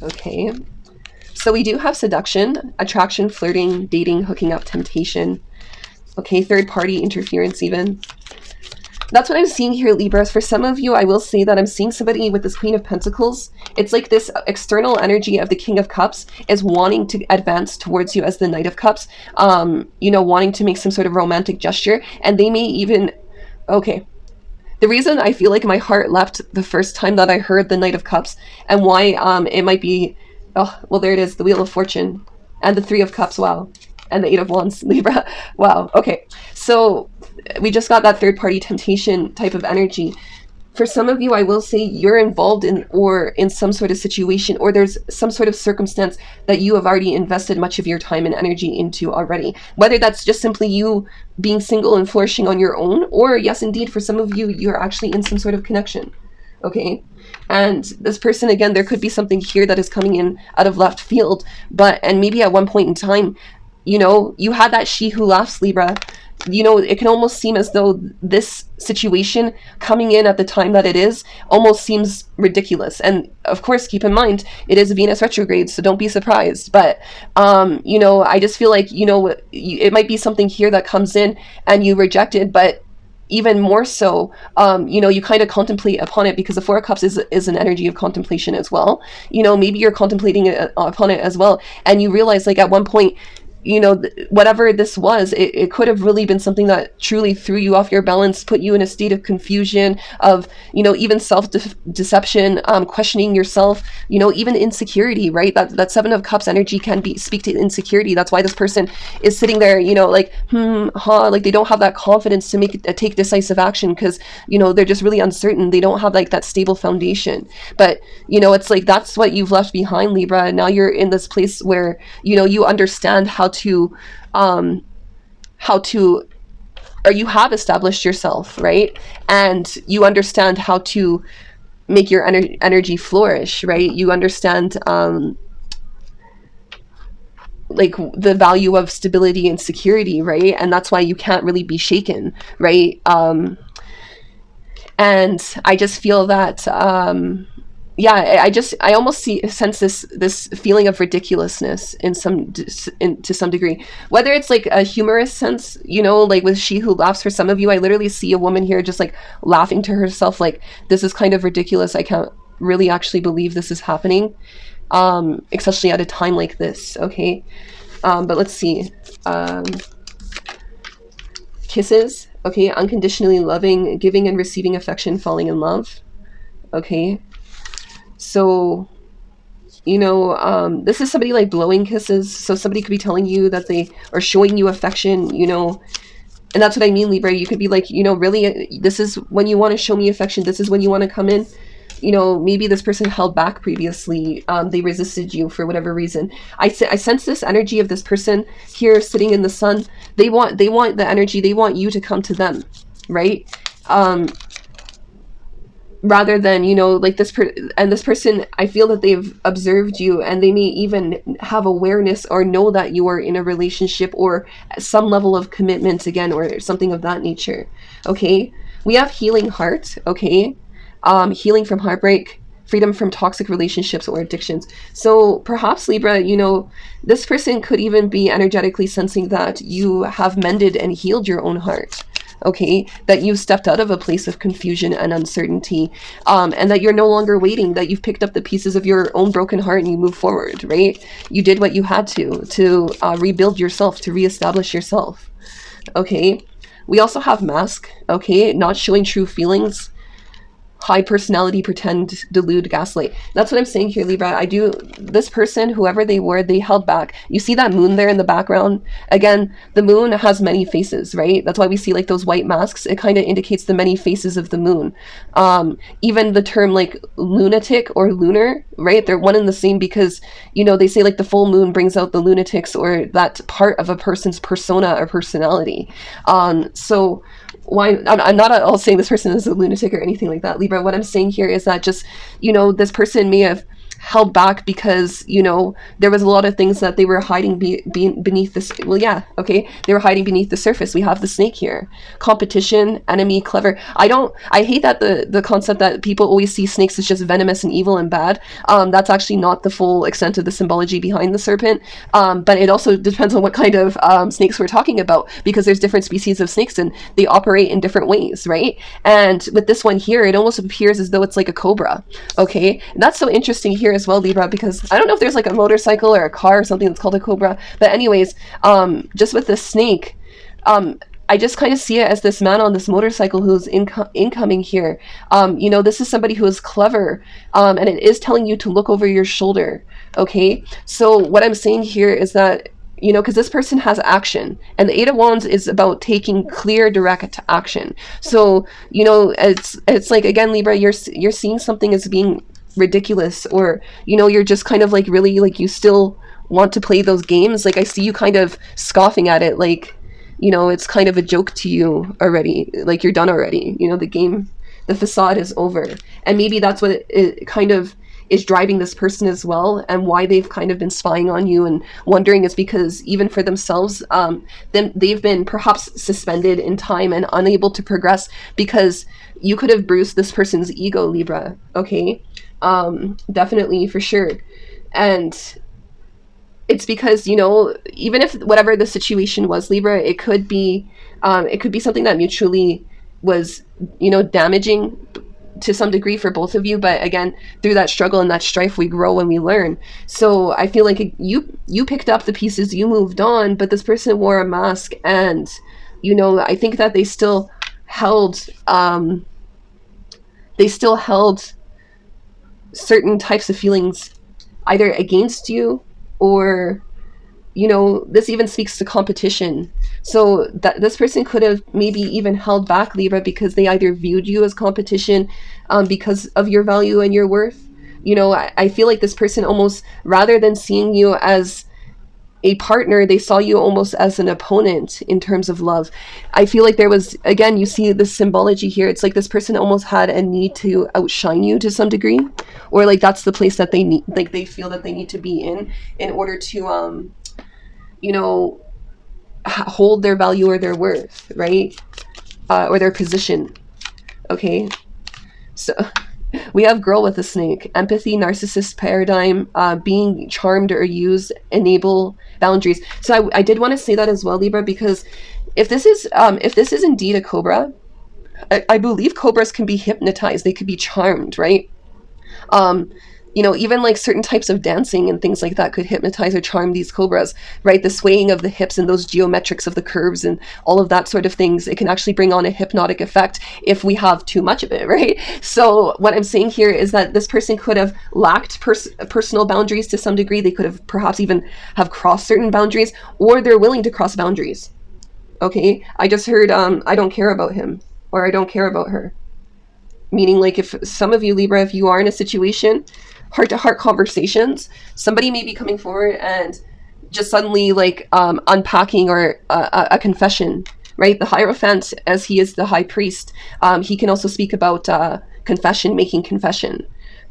Okay, so we do have seduction, attraction, flirting, dating, hooking up, temptation. Okay, third party interference even. That's what I'm seeing here, Libras. For some of you, I will say that I'm seeing somebody with this Queen of Pentacles. It's like this external energy of the King of Cups is wanting to advance towards you as the Knight of Cups, you know, wanting to make some sort of romantic gesture. And they may even, okay, the reason I feel like my heart leapt the first time that I heard the Knight of Cups, and why it might be, oh, well, there it is, the Wheel of Fortune and the 3 of Cups, wow, and the 8 of Wands, Libra, wow. Okay, so we just got that third party temptation type of energy. For some of you, I will say you're involved in some sort of situation, or there's some sort of circumstance that you have already invested much of your time and energy into already. Whether that's just simply you being single and flourishing on your own, or yes, indeed, for some of you, you're actually in some sort of connection. Okay. And this person, again, there could be something here that is coming in out of left field, and maybe at one point in time, you know, you had that She Who Laughs, Libra. You know, it can almost seem as though this situation coming in at the time that it is almost seems ridiculous. And of course, keep in mind, it is a Venus retrograde, so don't be surprised. But, you know, I just feel like, you know, it might be something here that comes in and you reject it, but even more so, you know, you kind of contemplate upon it, because the 4 of Cups is an energy of contemplation as well. You know, maybe you're contemplating upon it as well, and you realize, like, at one point, whatever this was, it could have really been something that truly threw you off your balance, put you in a state of confusion, of, even self-deception, questioning yourself, even insecurity, right? That Seven of Cups energy can speak to insecurity. That's why this person is sitting there, like, like they don't have that confidence to take decisive action, because, they're just really uncertain. They don't have like that stable foundation. But, it's like, that's what you've left behind, Libra. And now you're in this place where, you understand or you have established yourself, right? And you understand how to make your energy flourish, right? You understand like the value of stability and security, right? And that's why you can't really be shaken, right? And I just feel that I almost sense this feeling of ridiculousness to some degree, whether it's like a humorous sense, like with She Who Laughs. For some of you, I literally see a woman here just like laughing to herself, like, this is kind of ridiculous. I can't really actually believe this is happening, especially at a time like this. Okay, but let's see. Kisses. Okay, unconditionally loving, giving and receiving affection, falling in love. Okay. So, this is somebody like blowing kisses. So somebody could be telling you that they are showing you affection, and that's what I mean, Libra. You could be like, really, this is when you want to show me affection. This is when you want to come in. Maybe this person held back previously. They resisted you for whatever reason. I sense this energy of this person here sitting in the sun. They want the energy. They want you to come to them, right? Rather than, like this person, I feel that they've observed you, and they may even have awareness or know that you are in a relationship or some level of commitment again, or something of that nature. Okay, we have healing heart. Okay, healing from heartbreak, freedom from toxic relationships or addictions. So perhaps, Libra, this person could even be energetically sensing that you have mended and healed your own heart. Okay, that you've stepped out of a place of confusion and uncertainty, and that you're no longer waiting, that you've picked up the pieces of your own broken heart and you move forward, right? You did what you had to rebuild yourself, to reestablish yourself. Okay, we also have mask. Okay, not showing true feelings, high personality, pretend, delude, gaslight. That's what I'm saying here, Libra. This person, whoever they were, they held back. You see that moon there in the background? Again, the moon has many faces, right? That's why we see like those white masks. It kind of indicates the many faces of the moon. Even the term like lunatic or lunar, right? They're one and the same, because, they say like the full moon brings out the lunatics, or that part of a person's persona or personality. So why, I'm not at all saying this person is a lunatic or anything like that, Libra. What I'm saying here is that just, this person may have held back because, there was a lot of things that they were hiding beneath this. Well, yeah, okay. They were hiding beneath the surface. We have the snake here. Competition, enemy, clever. I hate that the concept that people always see snakes as just venomous and evil and bad. That's actually not the full extent of the symbology behind the serpent. But it also depends on what kind of snakes we're talking about, because there's different species of snakes and they operate in different ways, right? And with this one here, it almost appears as though it's like a cobra. Okay. And that's so interesting here as well, Libra, because I don't know if there's like a motorcycle or a car or something that's called a cobra, but anyways, just with this snake, I just kind of see it as this man on this motorcycle who's incoming here. This is somebody who is clever, and it is telling you to look over your shoulder. Okay, so what I'm saying here is that, because this person has action, and the Eight of Wands is about taking clear, direct action. So, it's like, again, Libra, you're seeing something as being ridiculous, or you're just kind of like really like you still want to play those games. Like I see you kind of scoffing at it, like it's kind of a joke to you already, like you're done already, the game, the facade is over. And maybe that's what it kind of is driving this person as well, and why they've kind of been spying on you and wondering is because even for themselves, they've been perhaps suspended in time and unable to progress because you could have bruised this person's ego, Libra. Okay, definitely, for sure. And it's because, even if whatever the situation was, Libra, it could be something that mutually was, damaging to some degree for both of you, but again, through that struggle and that strife, we grow and we learn. So I feel like you picked up the pieces, you moved on, but this person wore a mask, and you know, I think that they still held certain types of feelings either against you, or you know, this even speaks to competition. So that this person could have maybe even held back, Libra, because they either viewed you as competition because of your value and your worth. You know, I feel like this person almost, rather than seeing you as a partner, they saw you almost as an opponent in terms of love. I feel like there was, again, you see the symbology here. It's like this person almost had a need to outshine you to some degree, or like that's the place that they need, like they feel that they need to be in order to you know, hold their value or their worth, right? Or their position. Okay, so we have girl with a snake. Empathy, narcissist paradigm, being charmed or used, enable boundaries. So I did want to say that as well, Libra, because if this is indeed a cobra, I believe cobras can be hypnotized. They could be charmed, right? You know, even like certain types of dancing and things like that could hypnotize or charm these cobras, right? The swaying of the hips and those geometrics of the curves and all of that sort of things, it can actually bring on a hypnotic effect if we have too much of it, right? So what I'm saying here is that this person could have lacked personal boundaries to some degree. They could have perhaps even have crossed certain boundaries, or they're willing to cross boundaries. Okay, I just heard I don't care about him, or I don't care about her. Meaning, like, if some of you, Libra, if you are in a situation, heart-to-heart conversations, somebody may be coming forward and just suddenly like unpacking, or a confession, right? The Hierophant, as he is the high priest, he can also speak about confession, making confession.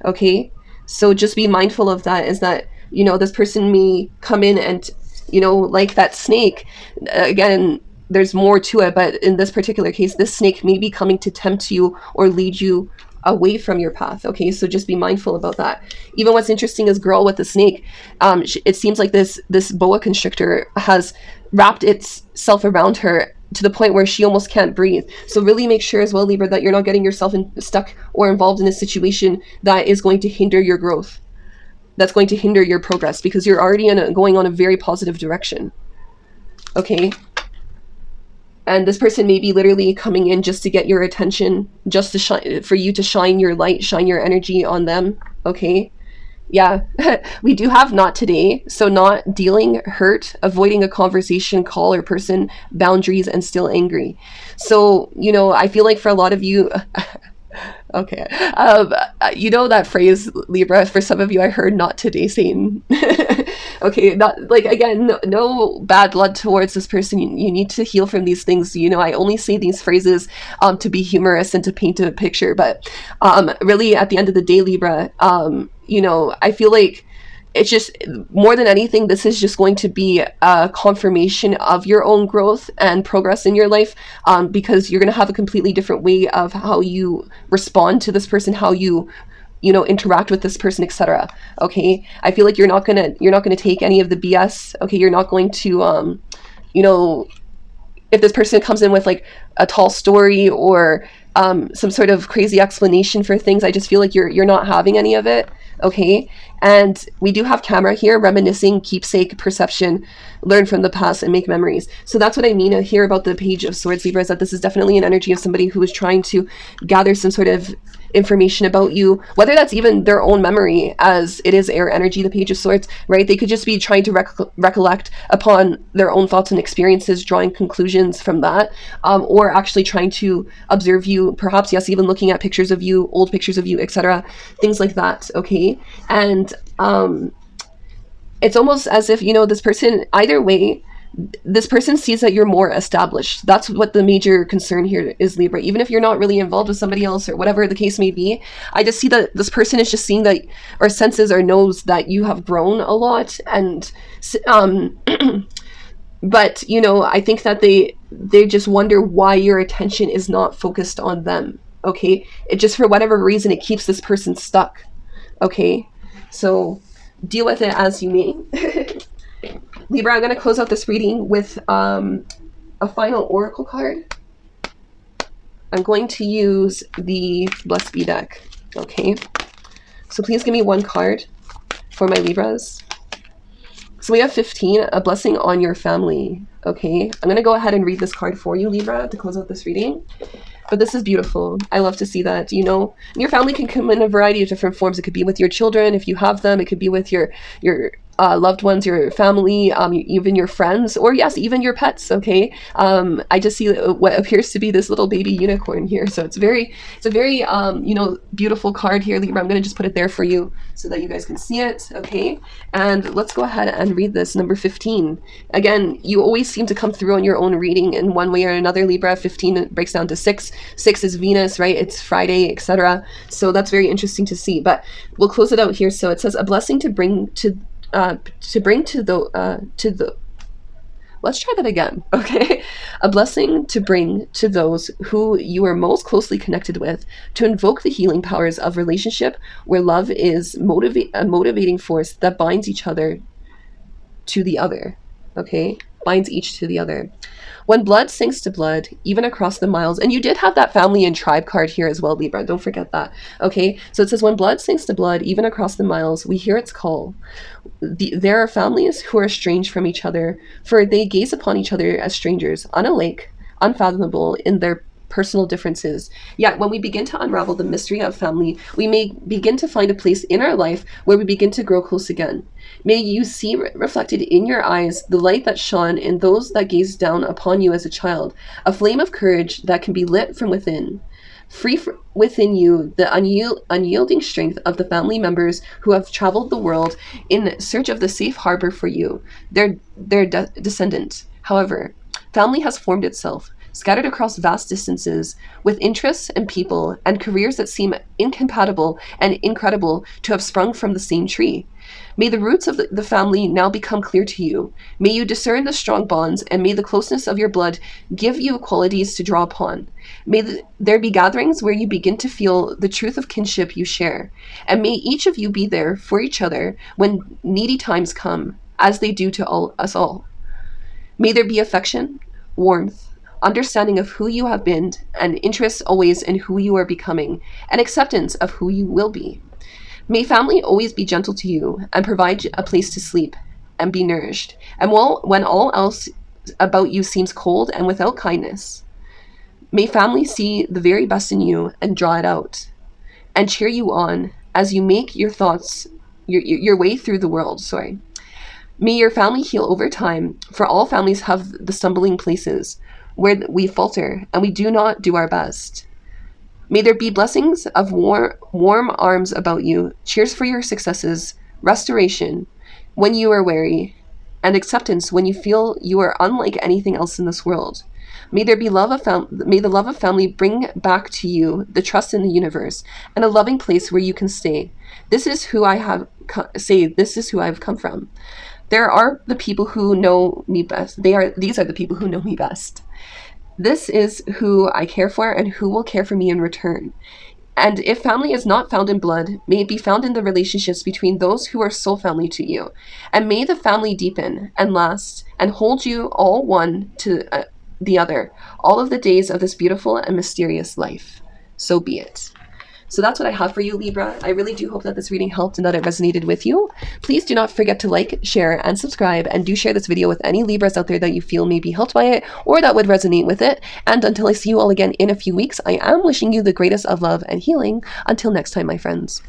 Okay, so just be mindful of that, is that, you know, this person may come in and, you know, like that snake, again, there's more to it, but in this particular case, this snake may be coming to tempt you or lead you away from your path. Okay, so just be mindful about that. Even what's interesting is girl with the snake, it seems like this boa constrictor has wrapped itself around her to the point where she almost can't breathe. So really make sure as well, Libra, that you're not getting yourself stuck or involved in a situation that is going to hinder your growth, that's going to hinder your progress, because you're already going on a very positive direction. Okay, and this person may be literally coming in just to get your attention, just to shine, for you to shine your light, shine your energy on them. Okay, yeah. We do have not today, so not, dealing, hurt, avoiding a conversation, call, or person, boundaries, and still angry. So, you know, I feel like for a lot of you, okay, you know that phrase, Libra, for some of you, I heard not today, Satan. Okay, not like, again, no bad blood towards this person. You need to heal from these things. You know, I only say these phrases to be humorous and to paint a picture, but really at the end of the day, Libra, you know, I feel like it's just, more than anything, this is just going to be a confirmation of your own growth and progress in your life, because you're going to have a completely different way of how you respond to this person, how you know, interact with this person, etc. Okay, I feel like you're not gonna take any of the BS. Okay, you're not going to you know, if this person comes in with like a tall story or some sort of crazy explanation for things, I just feel like you're not having any of it. Okay, and we do have camera here, reminiscing, keepsake, perception, learn from the past, and make memories. So that's what I mean here about the Page of Swords, Libra, is that this is definitely an energy of somebody who is trying to gather some sort of information about you, whether that's even their own memory, as it is air energy, the Page of Swords, right? They could just be trying to recollect upon their own thoughts and experiences, drawing conclusions from that, or actually trying to observe you, perhaps, yes, even looking at pictures of you, old pictures of you, etc., things like that. Okay, and it's almost as if, you know, this person, either way, this person sees that you're more established. That's what the major concern here is, Libra. Even if you're not really involved with somebody else or whatever the case may be, I just see that this person is just seeing that, or senses or knows that you have grown a lot. And but, you know, I think that they just wonder why your attention is not focused on them. Okay, it just, for whatever reason, it keeps this person stuck. Okay, so deal with it as you may. Libra, I'm going to close out this reading with a final oracle card. I'm going to use the Blessed Be deck. Okay. So please give me one card for my Libras. So we have 15, a blessing on your family. Okay. I'm going to go ahead and read this card for you, Libra, to close out this reading. But this is beautiful. I love to see that. You know, your family can come in a variety of different forms. It could be with your children, if you have them. It could be with your loved ones, your family, even your friends, or yes, even your pets. Okay. I just see what appears to be this little baby unicorn here. So it's a very, you know, beautiful card here, Libra. I'm going to just put it there for you so that you guys can see it. Okay. And let's go ahead and read this number 15. Again, you always seem to come through on your own reading in one way or another, Libra. 15 breaks down to 6. 6 is Venus, right? It's Friday, etc. So that's very interesting to see. But we'll close it out here. So it says a blessing to bring to the let's try that again. Okay. A blessing to bring to those who you are most closely connected with, to invoke the healing powers of relationship where love is a motivating force that binds each other to the other. Okay. Binds each to the other. When blood sinks to blood, even across the miles, and you did have that family and tribe card here as well, Libra. Don't forget that. Okay. So it says, when blood sinks to blood, even across the miles, we hear its call. There are families who are estranged from each other, for they gaze upon each other as strangers, unalike, unfathomable in their personal differences. Yet when we begin to unravel the mystery of family, we may begin to find a place in our life where we begin to grow close again. May you see reflected in your eyes the light that shone in those that gazed down upon you as a child, a flame of courage that can be lit from within. Free within you the unyielding strength of the family members who have traveled the world in search of the safe harbor for you, their descendant. However, family has formed itself, scattered across vast distances, with interests and people and careers that seem incompatible and incredible to have sprung from the same tree. May the roots of the family now become clear to you. May you discern the strong bonds, and may the closeness of your blood give you qualities to draw upon. May there be gatherings where you begin to feel the truth of kinship you share, and may each of you be there for each other when needy times come, as they do to us all. May there be affection, warmth, understanding of who you have been, and interest always in who you are becoming, and acceptance of who you will be. May family always be gentle to you and provide a place to sleep and be nourished, and when all else about you seems cold and without kindness. May family see the very best in you and draw it out, and cheer you on as you make your thoughts your way through the world. May your family heal over time, for all families have the stumbling places where we falter and we do not do our best. May there be blessings of warm arms about you, cheers for your successes, restoration when you are weary, and acceptance when you feel you are unlike anything else in this world. May there be may the love of family bring back to you the trust in the universe and a loving place where you can stay. This is who I have this is who I've come from. There are the people who know me best. These are the people who know me best. This is who I care for and who will care for me in return. And if family is not found in blood, may it be found in the relationships between those who are soul family to you. And may the family deepen and last and hold you all one to the other, all of the days of this beautiful and mysterious life. So be it. So that's what I have for you, Libra. I really do hope that this reading helped and that it resonated with you. Please do not forget to like, share, and subscribe, and do share this video with any Libras out there that you feel may be helped by it or that would resonate with it. And until I see you all again in a few weeks, I am wishing you the greatest of love and healing. Until next time, my friends.